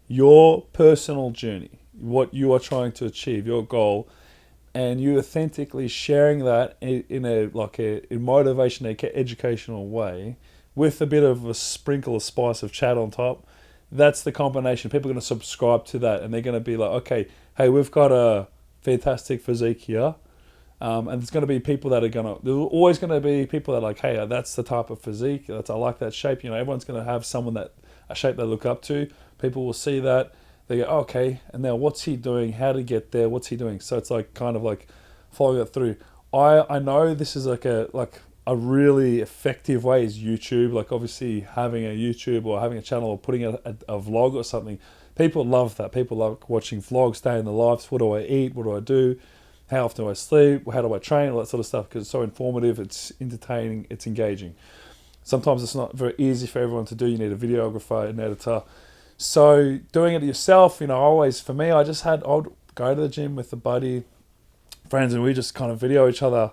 your personal journey, what you are trying to achieve, your goal, and you authentically sharing that in a motivation, educational way, with a bit of a sprinkle of spice of chat on top. That's the combination. People are going to subscribe to that, and they're going to be like, okay, hey, we've got a fantastic physique here. And there's going to be people that there's always going to be people that are like, hey, that's the type of physique. I like that shape. Everyone's going to have a shape they look up to. People will see that. They go, oh, okay, and now what's he doing? How to get there? What's he doing? So it's like kind of like following it through. I know this is like a really effective way is YouTube. Like obviously having a YouTube or having a channel or putting out a vlog or something. People love that. People love watching vlogs, day in the lives. What do I eat? What do I do? How often do I sleep? How do I train? All that sort of stuff, because it's so informative, it's entertaining, it's engaging. Sometimes it's not very easy for everyone to do. You need a videographer, an editor. So doing it yourself, for me, I'd go to the gym with a buddy, friends, and we just kind of video each other,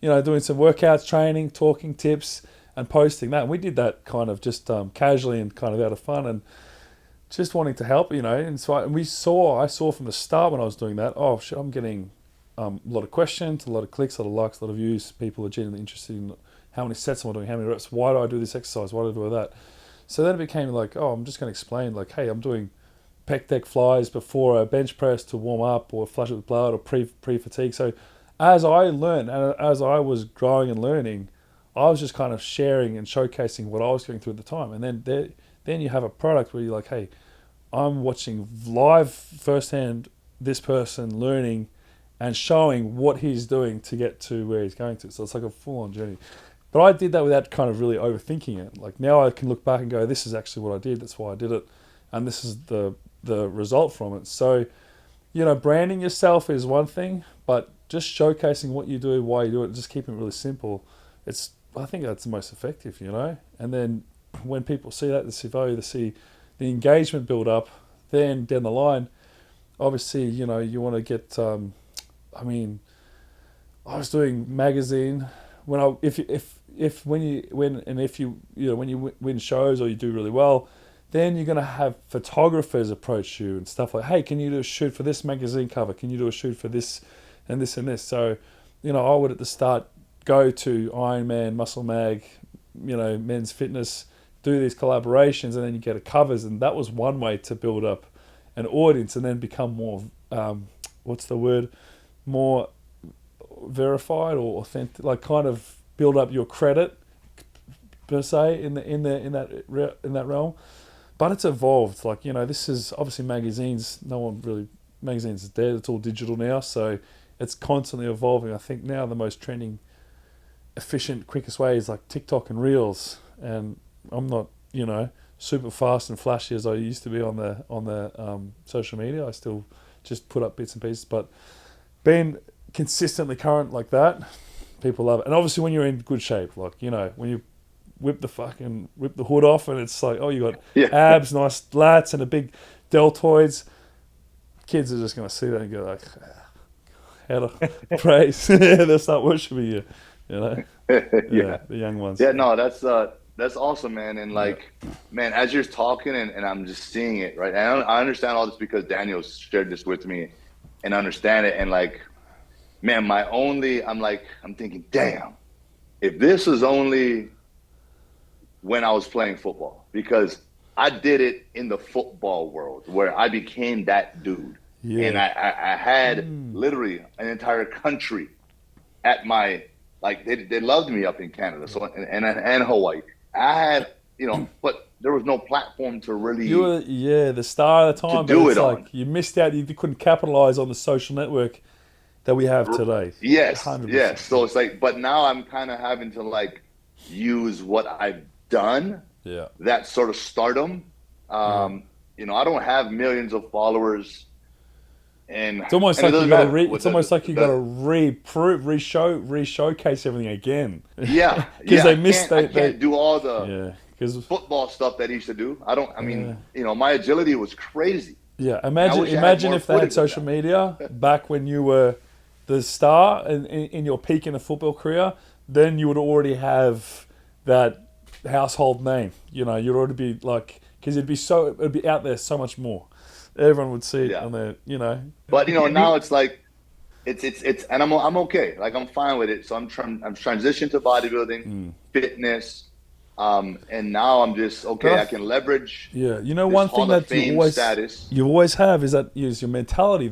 doing some workouts, training, talking, tips, and posting that. And we did that kind of just casually and kind of out of fun and just wanting to help, And so I saw from the start when I was doing that, oh shit, I'm getting a lot of questions, a lot of clicks, a lot of likes, a lot of views. People are genuinely interested in how many sets am I doing, how many reps, why do I do this exercise, why do I do that. So then it became like, oh, I'm just going to explain, like, hey, I'm doing pec deck flies before a bench press to warm up or flush it with blood or pre-fatigue. So as I learned and as I was growing and learning, I was just kind of sharing and showcasing what I was going through at the time. And then you have a product where you're like, hey, I'm watching live firsthand this person learning and showing what he's doing to get to where he's going to. So it's like a full-on journey. But I did that without kind of really overthinking it. Like now I can look back and go, this is actually what I did. That's why I did it. And this is the result from it. So, branding yourself is one thing, but just showcasing what you do, why you do it, just keeping it really simple. I think that's the most effective, And then when people see that, they see value, they see the engagement build up, then down the line, obviously, you want to get... I was doing magazine when you win shows or you do really well, then you're going to have photographers approach you and stuff like, hey, can you do a shoot for this magazine cover? Can you do a shoot for this and this and this? So, I would at the start go to Ironman, Muscle Mag, Men's Fitness, do these collaborations, and then you get a covers, and that was one way to build up an audience and then become more more verified or authentic, like kind of build up your credit per se in that realm. But it's evolved. Like this is obviously magazines. Magazines is dead. It's all digital now, so it's constantly evolving. I think now the most trending, efficient, quickest way is like TikTok and Reels. And I'm not super fast and flashy as I used to be on the social media. I still just put up bits and pieces, but being consistently current like that, people love it. And obviously when you're in good shape, like, when you whip the hood off and it's like, oh, you got abs, nice lats and a big deltoids, kids are just going to see that and go like, how to praise. They'll start worshiping you. You know, Yeah. the young ones. Yeah, no, that's awesome, man. And like, man, as you're talking and I'm just seeing it, right? And I understand all this because Daniel shared this with me and understand it. And like, man, I'm thinking, damn, if this was only when I was playing football, because I did it in the football world where I became that dude. Yeah. And I had literally an entire country at my, like, they loved me up in Canada, so and Hawaii. I had, but there was no platform to really You were the star at the time, do but it's it like on. you missed out. You couldn't capitalize on the social network that we have today. Yes, 100%. yes. So it's like, but now I'm kind of having to like use what I've done, Yeah. that sort of stardom. I don't have millions of followers, and It's almost and like it you doesn't got to matter. it's almost like you got to re-showcase everything again. Yeah, because they I missed. can't do all the because football stuff that he used to do. I mean, my agility was crazy. yeah. I wish I had Imagine more if they had footage of social that. media back when you were the star in your peak in a football career. Then you would already have that household name. You'd already be like, because it'd be out there so much more. Everyone would see it on there. But now it's like it's and I'm okay. Like I'm fine with it. So I'm transitioned to bodybuilding, fitness, and now I'm just okay. I can leverage. Yeah, this one thing Hall of that Fame status. you always have is your mentality.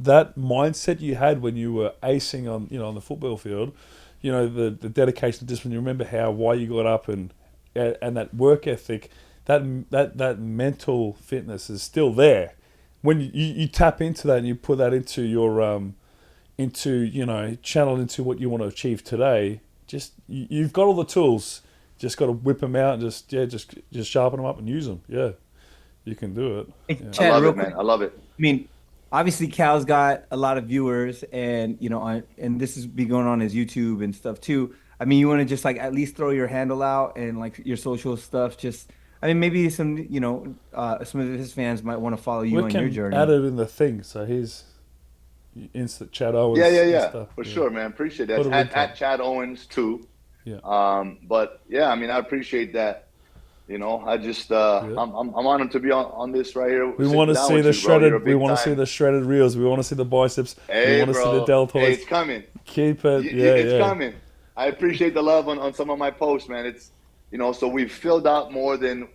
That mindset you had when you were acing on the football field. The dedication, discipline. You remember why you got up and that work ethic. That mental fitness is still there. When you tap into that and you put that into your channel into what you want to achieve today, you've got all the tools. Just got to whip them out and just sharpen them up and use them. Yeah, you can do it. Hey, Yeah. Chad, I love real it, quick. man. I love it. I mean, obviously Cal's got a lot of viewers, and and this is be going on his YouTube and stuff too. I mean, you want to just like at least throw your handle out and like your social stuff. I mean, maybe some some of his fans might want to follow you on your journey. Add it in the thing. So he's instant Chad Owens. Yeah. Stuff. For sure, man. Appreciate that. Put a link At up. Chad Owens too. Yeah. But yeah, I mean, I appreciate that. I just I'm honored to be on this right here. We want to see the shredded. We want to see the shredded reels. We want to see the biceps. Hey, we want to see the deltoids. Hey, it's coming. Keep it. It's coming. I appreciate the love on some of my posts, man. It's so we've filled out more than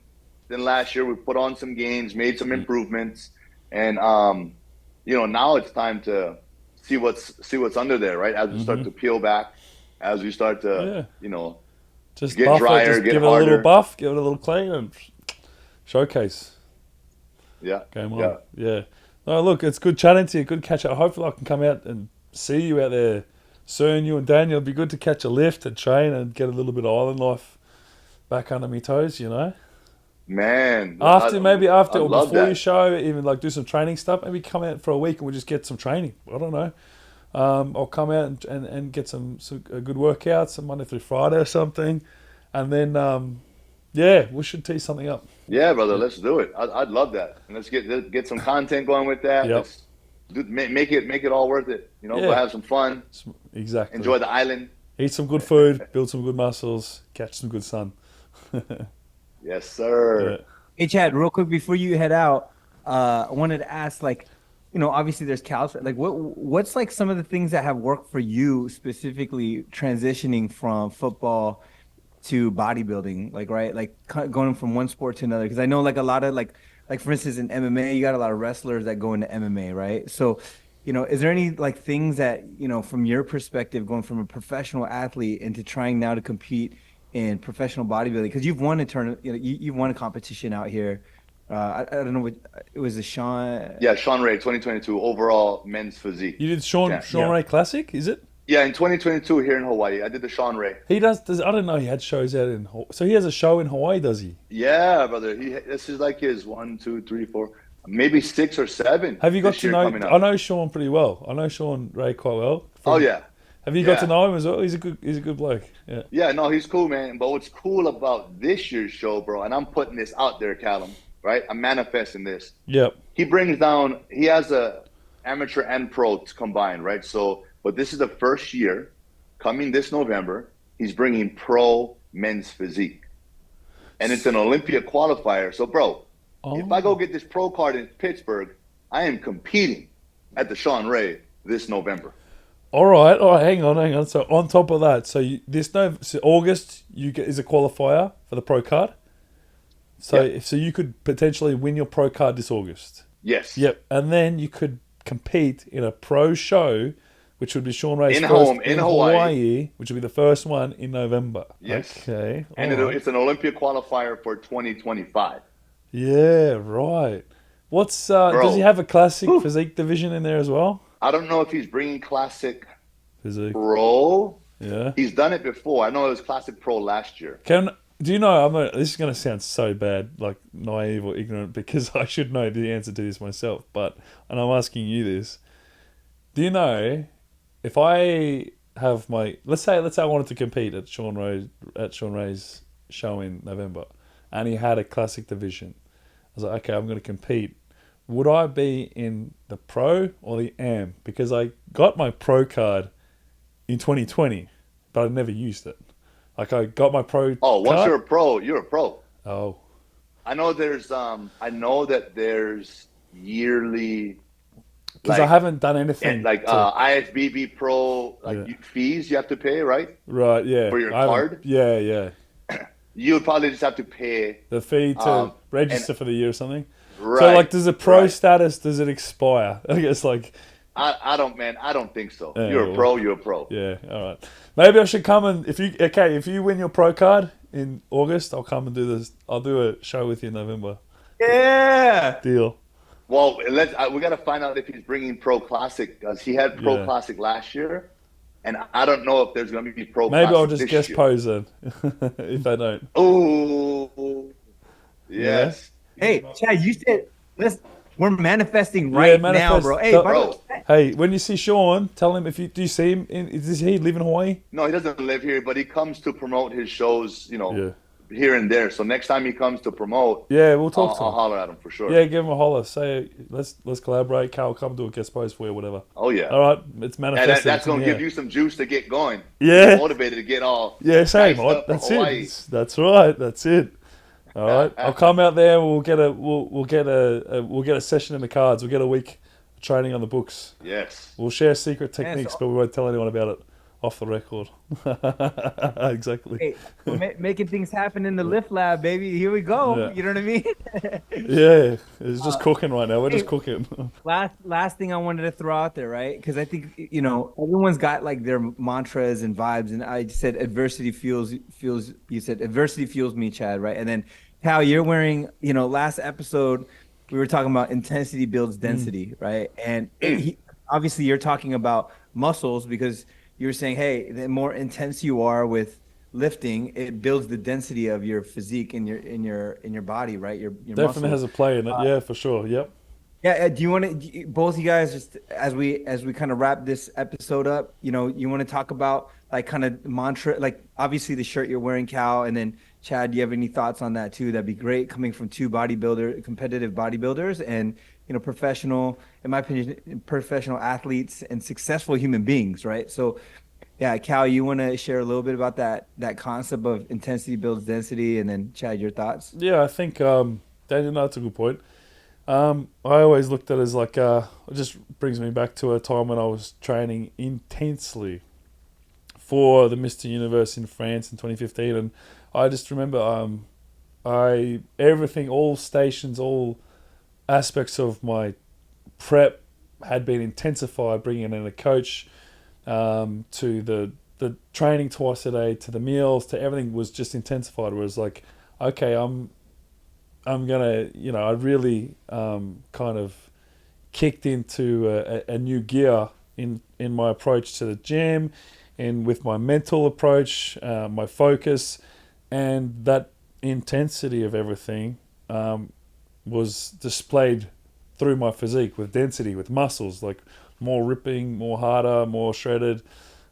last year. We put on some gains, made some improvements, and now it's time to see what's under there, right? As we start to peel back, as we start to just get buff drier, it, just get give harder. it a little buff, give it a little clean, and showcase. Yeah. Game on. Yeah. No, look, it's good chatting to you. Good catch up. Hopefully, I can come out and see you out there soon. You and Daniel. It'd be good to catch a lift and train and get a little bit of island life back under me toes. Man. After or love before that. your show, even like do some training stuff. Maybe come out for a week and we'll just get some training. I don't know. I'll come out and get some good workouts, some Monday through Friday or something, and then we should tee something up. Yeah, brother, let's do it. I'd love that, and let's get some content going with that. Yep. Let's make it all worth it. Go have some fun, Exactly. enjoy the island. Eat some good food, build some good muscles, catch some good sun. Yes, sir. Yeah. Hey, Chad, real quick before you head out, I wanted to ask, like, obviously there's Cal's. Like, what's like some of the things that have worked for you specifically transitioning from football to bodybuilding? Like, right, like going from one sport to another. Because I know like a lot of like for instance in MMA, you got a lot of wrestlers that go into MMA, right? So, is there any like things that from your perspective, going from a professional athlete into trying now to compete in professional bodybuilding, because you've won a tournament, you've won a competition out here. I don't know what it was. Sean. Yeah, Sean Ray, 2022 overall men's physique. You did Sean Ray Classic, is it? Yeah, in 2022 here in Hawaii, I did the Sean Ray. He does. I don't know. He had shows out in Hawaii. So he has a show in Hawaii, does he? Yeah, brother. This is like his 1, 2, 3, 4, maybe 6 or 7. Have you got this to year know? coming up. I know Sean pretty well. I know Sean Ray quite well. Oh yeah. Have you got to know him as well? He's a good bloke. Yeah. Yeah, no, he's cool, man. But what's cool about this year's show, bro, and I'm putting this out there, Calum, right? I'm manifesting this. Yep. He brings down. He has a amateur and pro combined, right? So, but this is the first year coming this November. He's bringing pro men's physique, and it's an Olympia qualifier. So, bro, if I go get this pro card in Pittsburgh, I am competing at the Sean Ray this November. All right. Hang on. So on top of that, so August is a qualifier for the pro card. So so you could potentially win your pro card this August. Yes. Yep. And then you could compete in a pro show, which would be Sean Ray's in Hawaii, which would be the first one in November. Yes. Okay. And it's an Olympia qualifier for 2025. Yeah. Right. What's does he have a classic physique division in there as well? I don't know if he's bringing classic Physique pro. Yeah. He's done it before. I know it was classic pro last year. Do you know, this is going to sound so bad, like naive or ignorant, because I should know the answer to this myself, and I'm asking you this. Do you know, if I have let's say I wanted to compete at Sean Ray's show in November, and he had a classic division. I was like, okay, I'm going to compete. Would I be in the pro or the am? Because I got my pro card in 2020, but I never used it. Like, I got my pro. Oh, once you're a pro, you're a pro. Oh, I know that there's yearly. because I haven't done anything. Like IFBB Pro, fees you have to pay, right? Right. Yeah. For your card. Yeah. You would probably just have to pay The fee to register for the year or something. Right. So, like, does the pro status, does it expire? I guess, like. I don't think so. Yeah, you're a pro. You're a pro. Yeah. All right. Maybe I should come and if you win your pro card in August, I'll come and do this. I'll do a show with you in November. Yeah. Deal. Well, we got to find out if he's bringing pro classic, because he had pro classic last year, and I don't know if there's going to be pro. Maybe classic I'll just guest year. pose then, if they don't. Oh, yes. Hey, Chad, you said we're manifesting now, bro. Hey, bro. Hey, when you see Sean, tell him do you see him does he live in Hawaii? No, he doesn't live here, but he comes to promote his shows, here and there. So next time he comes to promote, we'll talk to him. I'll holler at him for sure. Yeah, give him a holler. Say let's collaborate. Cal, come do a guest post for you, whatever. Oh yeah. All right, it's manifested. That's gonna give you some juice to get going. Yeah. Motivated to get all. Same. That's it. That's right. That's it. All right, I'll come out there. We'll get a session in the cards. We'll get a week of training on the books. Yes. We'll share secret techniques, but we won't tell anyone about it off the record. Exactly. Hey, we're making things happen in the lift lab, baby. Here we go. Yeah. You know what I mean? Yeah, it's just cooking right now. We're just cooking. Last thing I wanted to throw out there, right? Because I think everyone's got like their mantras and vibes, and I said adversity fuels. You said adversity fuels me, Chad, right? And then Cal, you're wearing. Last episode we were talking about intensity builds density, right? And obviously you're talking about muscles because you were saying, hey, the more intense you are with lifting, it builds the density of your physique in your body, right? Your Definitely muscles. has a play in it. Yeah, for sure. Yep. Yeah. Do you want to both you guys just as we kind of wrap this episode up? You want to talk about like kind of mantra, like obviously the shirt you're wearing, Cal, and then Chad. Do you have any thoughts on that too? That'd be great, coming from two competitive bodybuilders, and professional, in my opinion, professional athletes and successful human beings, right? So, yeah, Cal, you want to share a little bit about that concept of intensity builds density, and then Chad, your thoughts? Yeah, I think Daniel, that's a good point. I always looked at it as like it just brings me back to a time when I was training intensely for the Mr. Universe in France in 2015, and I just remember everything, all stations, all aspects of my prep had been intensified, bringing in a coach, to the training twice a day, to the meals, to everything was just intensified. It was like, okay, I'm gonna, I really kind of kicked into a new gear in my approach to the gym, and with my mental approach, my focus, and that intensity of everything was displayed through my physique with density, with muscles, like more ripping, more harder, more shredded,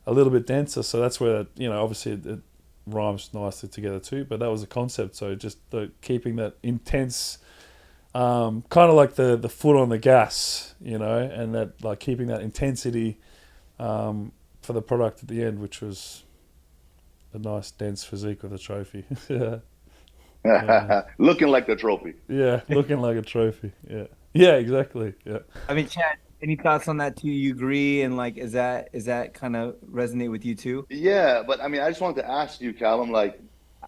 a little bit denser. So that's where, obviously it rhymes nicely together too, but that was the concept. So just keeping that intense kind of like the foot on the gas, you know, and that like keeping that intensity for the product at the end, which was a nice dense physique with a trophy. Yeah. Looking like the trophy. Yeah, looking like a trophy. Yeah. Yeah, exactly. Yeah. I mean, Chad, any thoughts on that too? You agree? And like, is that kind of resonate with you too? Yeah, but I mean, I just wanted to ask you, Calum, like,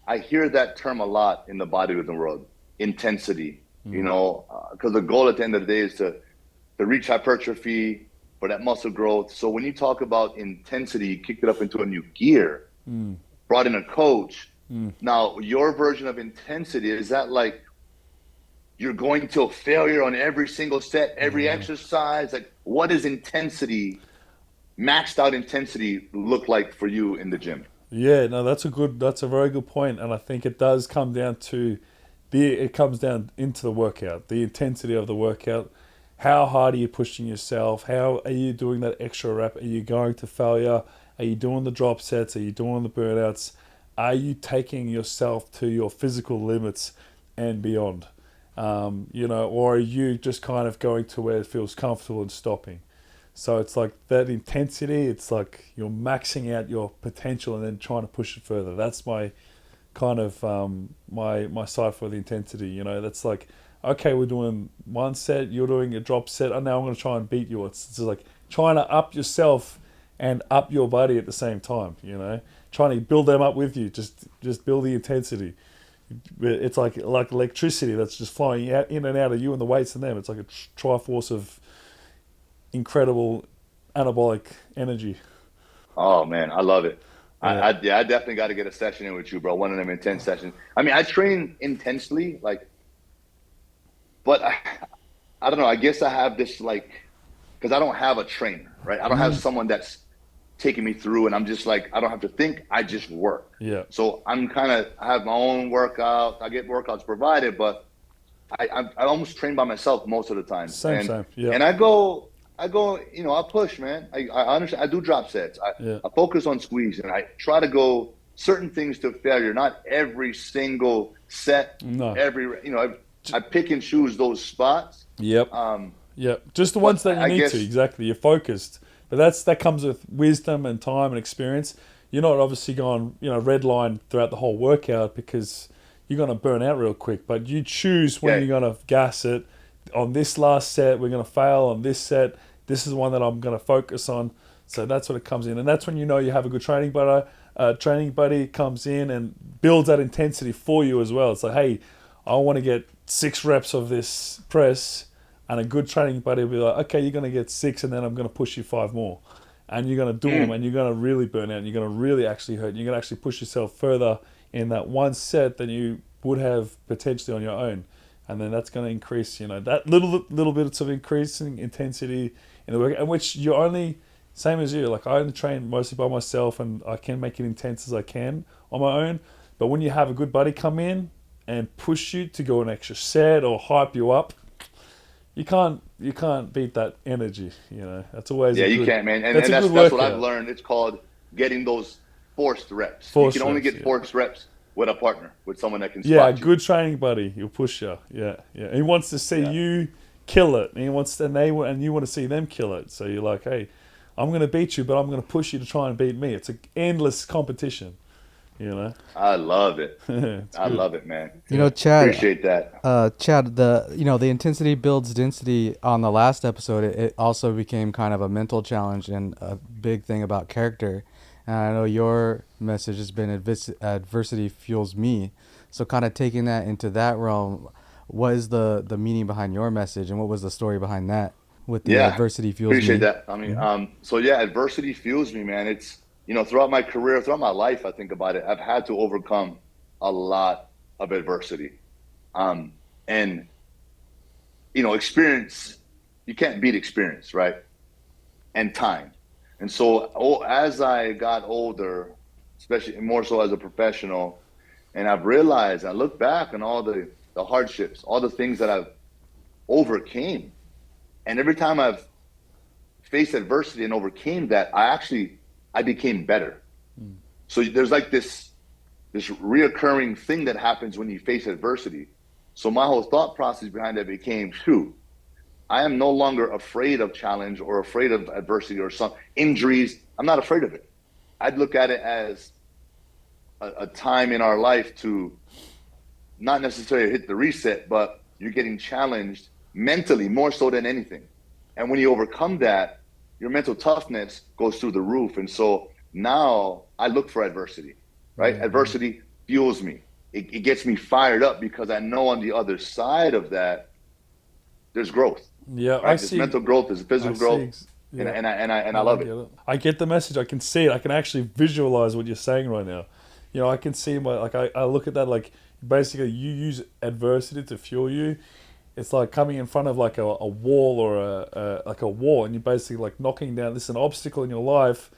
I hear that term a lot in the bodybuilding world, intensity, you know, because the goal at the end of the day is to reach hypertrophy for that muscle growth. So when you talk about intensity, you kicked it up into a new gear, brought in a coach. Now, your version of intensity, is that like you're going till failure on every single set, every exercise? Like, what does intensity, maxed out intensity, look like for you in the gym? Yeah, no, that's a very good point, and I think it does come down to it comes down into the workout, the intensity of the workout. How hard are you pushing yourself? How are you doing that extra rep? Are you going to failure? Are you doing the drop sets? Are you doing the burnouts? Are you taking yourself to your physical limits and beyond? You know, or are you just kind of going to where it feels comfortable and stopping? So it's like that intensity, it's like you're maxing out your potential and then trying to push it further. That's my kind of my side for the intensity, you know. That's like, okay, we're doing one set, you're doing a drop set, and now I'm going to try and beat you. It's just like trying to up yourself and up your body at the same time, you know. Trying to build them up with you, just build the intensity. It's like electricity that's just flying out in and out of you and the weights and them. It's like a triforce of incredible anabolic energy. Oh man, I love it. Yeah. I definitely got to get a session in with you, bro. One of them intense sessions. I mean, I train intensely, like, but I don't know. I guess I have this like, because I don't have a trainer, right? I don't have someone that's taking me through, and I'm just like, I don't have to think. I just work. Yeah. So I have my own workout. I get workouts provided, but I almost train by myself most of the time. Same. Yeah. And I go, you know, I push, man. I understand. I do drop sets. I focus on squeeze, and I try to go certain things to failure. Not every single set. No. You know, I pick and choose those spots. Yep. Yep. Just the ones that you need to. Exactly. You're focused, but that comes with wisdom and time and experience. You're not obviously going, you know, red line throughout the whole workout because you're going to burn out real quick. But you choose when you're going to gas it. On this last set, we're going to fail. On this set, this is the one that I'm going to focus on. So that's what it comes in, and that's when you know you have a good training buddy. Training buddy comes in and builds that intensity for you as well. It's like, hey, I want to get 6 reps of this press, and a good training buddy will be like, okay, you're going to get 6, and then I'm going to push you 5 more, and you're going to do them, and you're going to really burn out, and you're going to really actually hurt. You're going to actually push yourself further in that one set than you would have potentially on your own. And then that's going to increase, you know, that little bits of increasing intensity in the work, and which you only, same as you, like I only train mostly by myself, and I can make it intense as I can on my own. But when you have a good buddy come in and push you to go an extra set or hype you up, you can't beat that energy, you know. That's always you can't, man. And that's what I've learned. It's called getting those forced reps. You can only get forced reps with a partner, with someone that can spot you. Yeah, a good training buddy. He'll push you. Yeah. He wants to see you kill it, and you want to see them kill it. So you're like, hey, I'm going to beat you, but I'm going to push you to try and beat me. It's an endless competition, you know. I love it. I love it, man. You know, Chad. Appreciate that. Chad, the intensity builds density on the last episode. It also became kind of a mental challenge and a big thing about character. And I know your message has been adversity fuels me. So kind of taking that into that realm, what is the meaning behind your message, and what was the story behind that with the adversity fuels appreciate me? That. I mean, adversity fuels me, man. It's, you know, throughout my career, throughout my life, I think about it, I've had to overcome a lot of adversity. And, you know, experience, you can't beat experience, right? And time. And so as I got older, especially more so as a professional, and I've realized, I look back on all the hardships, all the things that I've overcame. And every time I've faced adversity and overcame that, I became better. So there's like this reoccurring thing that happens when you face adversity. So my whole thought process behind that became, shoot, I am no longer afraid of challenge or afraid of adversity or some injuries. I'm not afraid of it. I'd look at it as a time in our life to not necessarily hit the reset, but you're getting challenged mentally more so than anything. And when you overcome that, your mental toughness goes through the roof. And so now I look for adversity, right? Mm-hmm. Adversity fuels me. It gets me fired up because I know on the other side of that, there's growth. Yeah, right? There's mental growth, there's physical growth, yeah. and I love it. I get the message. I can see it. I can actually visualize what you're saying right now. You know, I can see I look at that like basically you use adversity to fuel you. It's like coming in front of like a wall or a wall, and you're basically like knocking down this an obstacle in your life.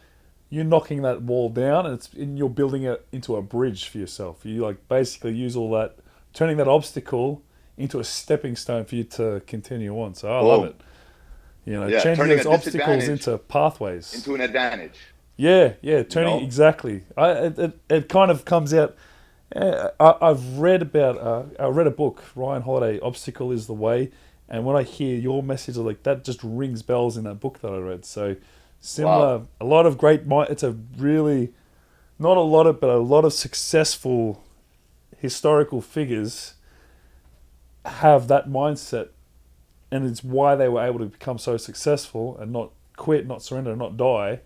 You're knocking that wall down, and you're building it into a bridge for yourself. You like basically use all that, turning that obstacle into a stepping stone for you to continue on. So I love it. You know, changing those obstacles into pathways, into an advantage. Yeah, turning exactly. It kind of comes out. I've read about. I read a book, Ryan Holiday, "Obstacle is the Way," and when I hear your message, like that, just rings bells in that book that I read. So similar, a lot of great. It's a really, not a lot of, but a lot of successful historical figures have that mindset, and it's why they were able to become so successful and not quit, not surrender, and not die.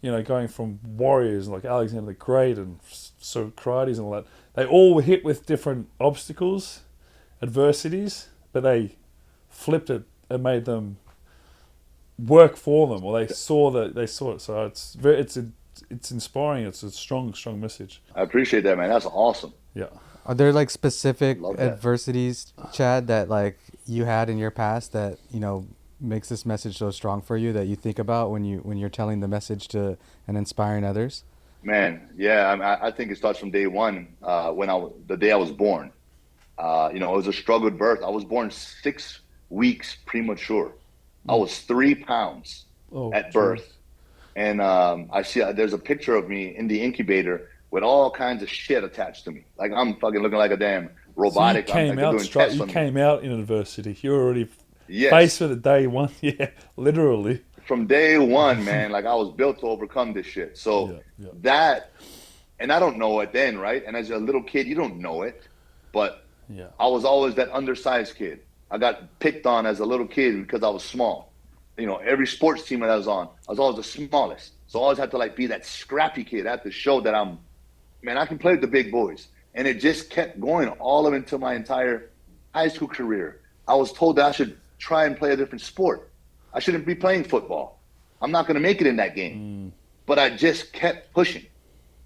You know, going from warriors like Alexander the Great and Socrates and all that, they all were hit with different obstacles, adversities, but they flipped it and made them work for them, or they saw it. So it's inspiring. It's a strong message. I appreciate that, man. That's awesome. Yeah. Are there like specific adversities, Chad, that like you had in your past that, you know, makes this message so strong for you that you think about when you're telling the message to and inspiring others? Man, yeah, I think it starts from day one. The day I was born, you know, it was a struggled birth. I was born 6 weeks premature. I was 3 pounds at birth, and I see there's a picture of me in the incubator with all kinds of shit attached to me. Like I'm fucking looking like a damn robotic. So you came out in adversity. You were already faced with it day one. Yeah, literally. From day one, man, like I was built to overcome this shit. So that, and I don't know it then, right? And as a little kid, you don't know it. But I was always that undersized kid. I got picked on as a little kid because I was small. You know, every sports team that I was on, I was always the smallest. So I always had to like be that scrappy kid. I had to show that I can play with the big boys. And it just kept going all of into my entire high school career. I was told that I should try and play a different sport. I shouldn't be playing football. I'm not going to make it in that game. But I just kept pushing,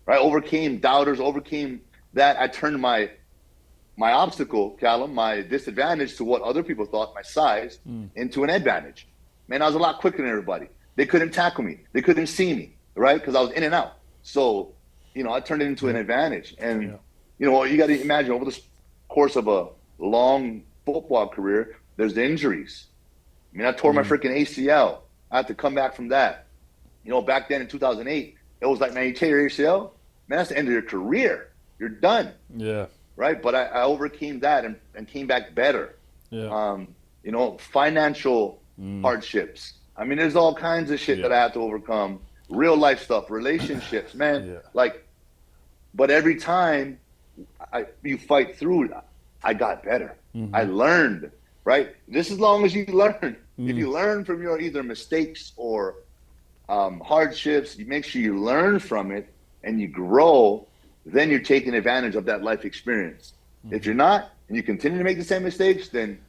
right? Overcame doubters, overcame that. I turned my obstacle, Calum, my disadvantage to what other people thought, my size, into an advantage. Man, I was a lot quicker than everybody. They couldn't tackle me. They couldn't see me, right? Because I was in and out. So, you know, I turned it into an advantage. And, you know, you got to imagine over the course of a long football career, there's the injuries. I mean, I tore my freaking ACL. I had to come back from that. You know, back then in 2008, it was like, man, you tear your ACL, man, that's the end of your career. You're done. Yeah. Right? But I overcame that and came back better. Yeah. You know, financial hardships. I mean, there's all kinds of shit that I had to overcome. Real life stuff, relationships, man. Like, but every time you fight through it, I got better. I learned. Right? Just as long as you learn. If you learn from your either mistakes or hardships, you make sure you learn from it and you grow, then you're taking advantage of that life experience. If you're not, and you continue to make the same mistakes, then,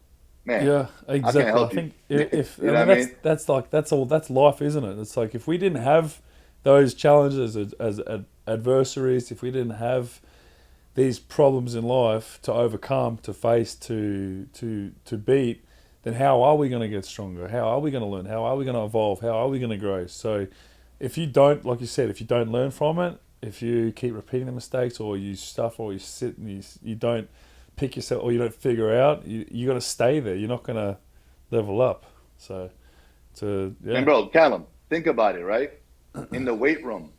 man, exactly. I think that's life, isn't it? It's like if we didn't have those challenges as adversaries, if we didn't have these problems in life to overcome, to face, to beat, then how are we going to get stronger? How are we going to learn? How are we going to evolve? How are we going to grow? So if you don't, like you said, if you don't learn from it, if you keep repeating the mistakes or you stuff or you sit and you don't pick yourself or you don't figure out, you got to stay there. You're not going to level up. So, And bro, Calum, think about it, right? In the weight room,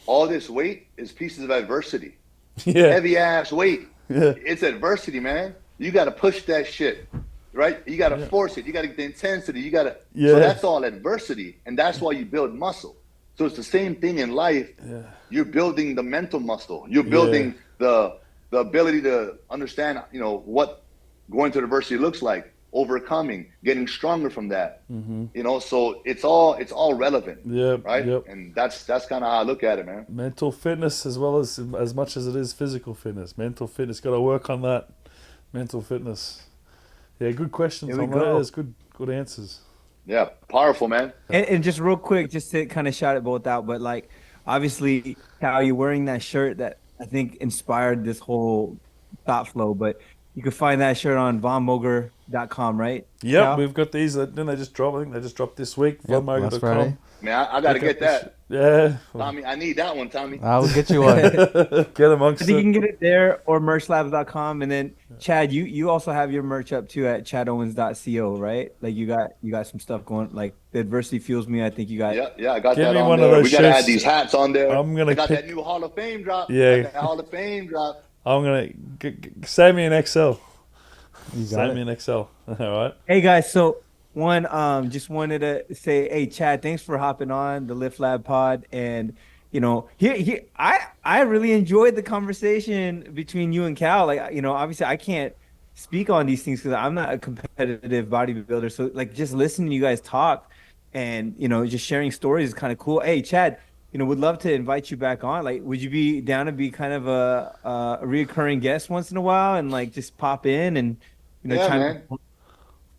all this weight is pieces of adversity. Heavy ass weight. It's adversity, man. you got to push that shit, right? You got to force it. You got to get the intensity. You got to. So that's all adversity, and that's why you build muscle. So it's the same thing in life. Yeah. You're building the mental muscle. You're building the ability to understand, what going to adversity looks like, overcoming, getting stronger from that. So it's all relevant. Yeah. Right. Yep. And that's kind of how I look at it, man. Mental fitness as well as much as it is physical fitness. Mental fitness, got to work on that. Mental fitness. Yeah, good questions on those. Good answers. Yeah, powerful, man. And just real quick, just to kind of shout it both out, but like, obviously, Cal, you're wearing that shirt that I think inspired this whole thought flow, but you can find that shirt on vonmoger.com, right? Yep, Cal? We've got these. Didn't they just drop? I think they just dropped this week. Yep, vonmoger.com. Man, I got to get that. Yeah. Tommy, I need that one, Tommy. I'll get you one. Get amongst I think you can get it there or merchlabs.com. And then, Chad, you also have your merch up too at chadowens.co, right? Like you got some stuff going, like the adversity fuels me. I think you got. Yeah, I got that on there. We got to add these hats on there. I got that new Hall of Fame drop. Yeah. That Hall of Fame drop. I'm going to save me an XL. Save me an XL. All right. Hey, guys. So, just wanted to say, hey, Chad, thanks for hopping on the Lift Lab pod. And, I really enjoyed the conversation between you and Cal. Like, obviously I can't speak on these things because I'm not a competitive bodybuilder. So, like, just listening to you guys talk and, just sharing stories is kind of cool. Hey, Chad, would love to invite you back on. Like, would you be down to be kind of a reoccurring guest once in a while and, like, just pop in and, man.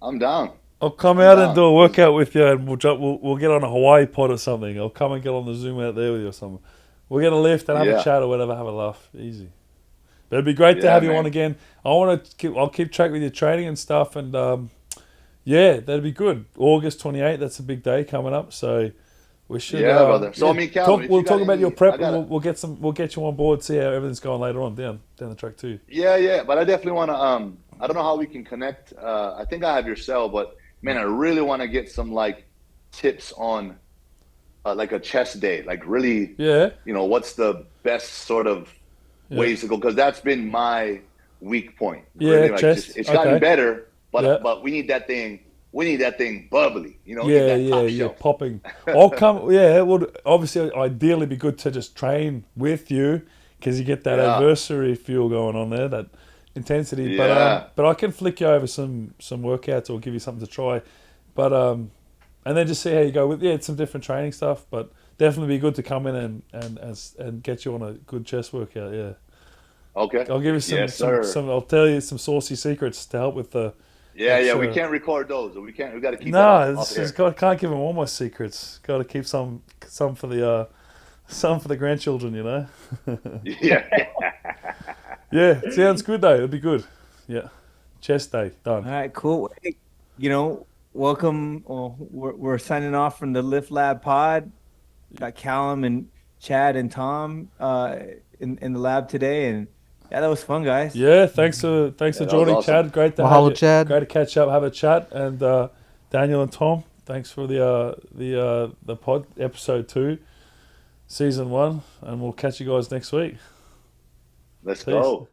I'm down. I'll come out and do a workout with you, and we'll get on a Hawaii pod or something. I'll come and get on the Zoom out there with you or something. We'll get a lift and have a chat or whatever, have a laugh. Easy. But it'd be great to have you on again. I'll keep track with your training and stuff, and that'd be good. August 28th, that's a big day coming up, so we should. Yeah, brother. So Calum, we'll talk about your prep, and we'll get you on board. See how everything's going later on down the track too. Yeah, but I definitely want to. I don't know how we can connect. I think I have your cell, but. Man, I really want to get some like tips on like a chest day, like really, what's the best sort of ways to go? Because that's been my weak point. Really, like chest. It's gotten better, but we need that thing. We need that thing bubbly, popping. I'll come. Yeah, it would obviously ideally be good to just train with you because you get that adversary fuel going on there. That intensity, but I can flick you over some workouts or give you something to try, but and then just see how you go with it's some different training stuff, but definitely be good to come in and get you on a good chest workout. Okay, I'll give you some I'll tell you some saucy secrets to help with the we can't record those. We got to keep can't give them all my secrets. Got to keep some for the grandchildren, Yeah, sounds good though. It'll be good. Yeah, chest day done. All right, cool. Hey, welcome. We're signing off from the Lift Lab pod. Got Calum and Chad and Tom in the lab today, and that was fun, guys. Yeah, thanks for joining, awesome. Chad. Great to have you. Chad. Great to catch up, have a chat, and Daniel and Tom. Thanks for the pod episode 2, season 1, and we'll catch you guys next week. Let's go.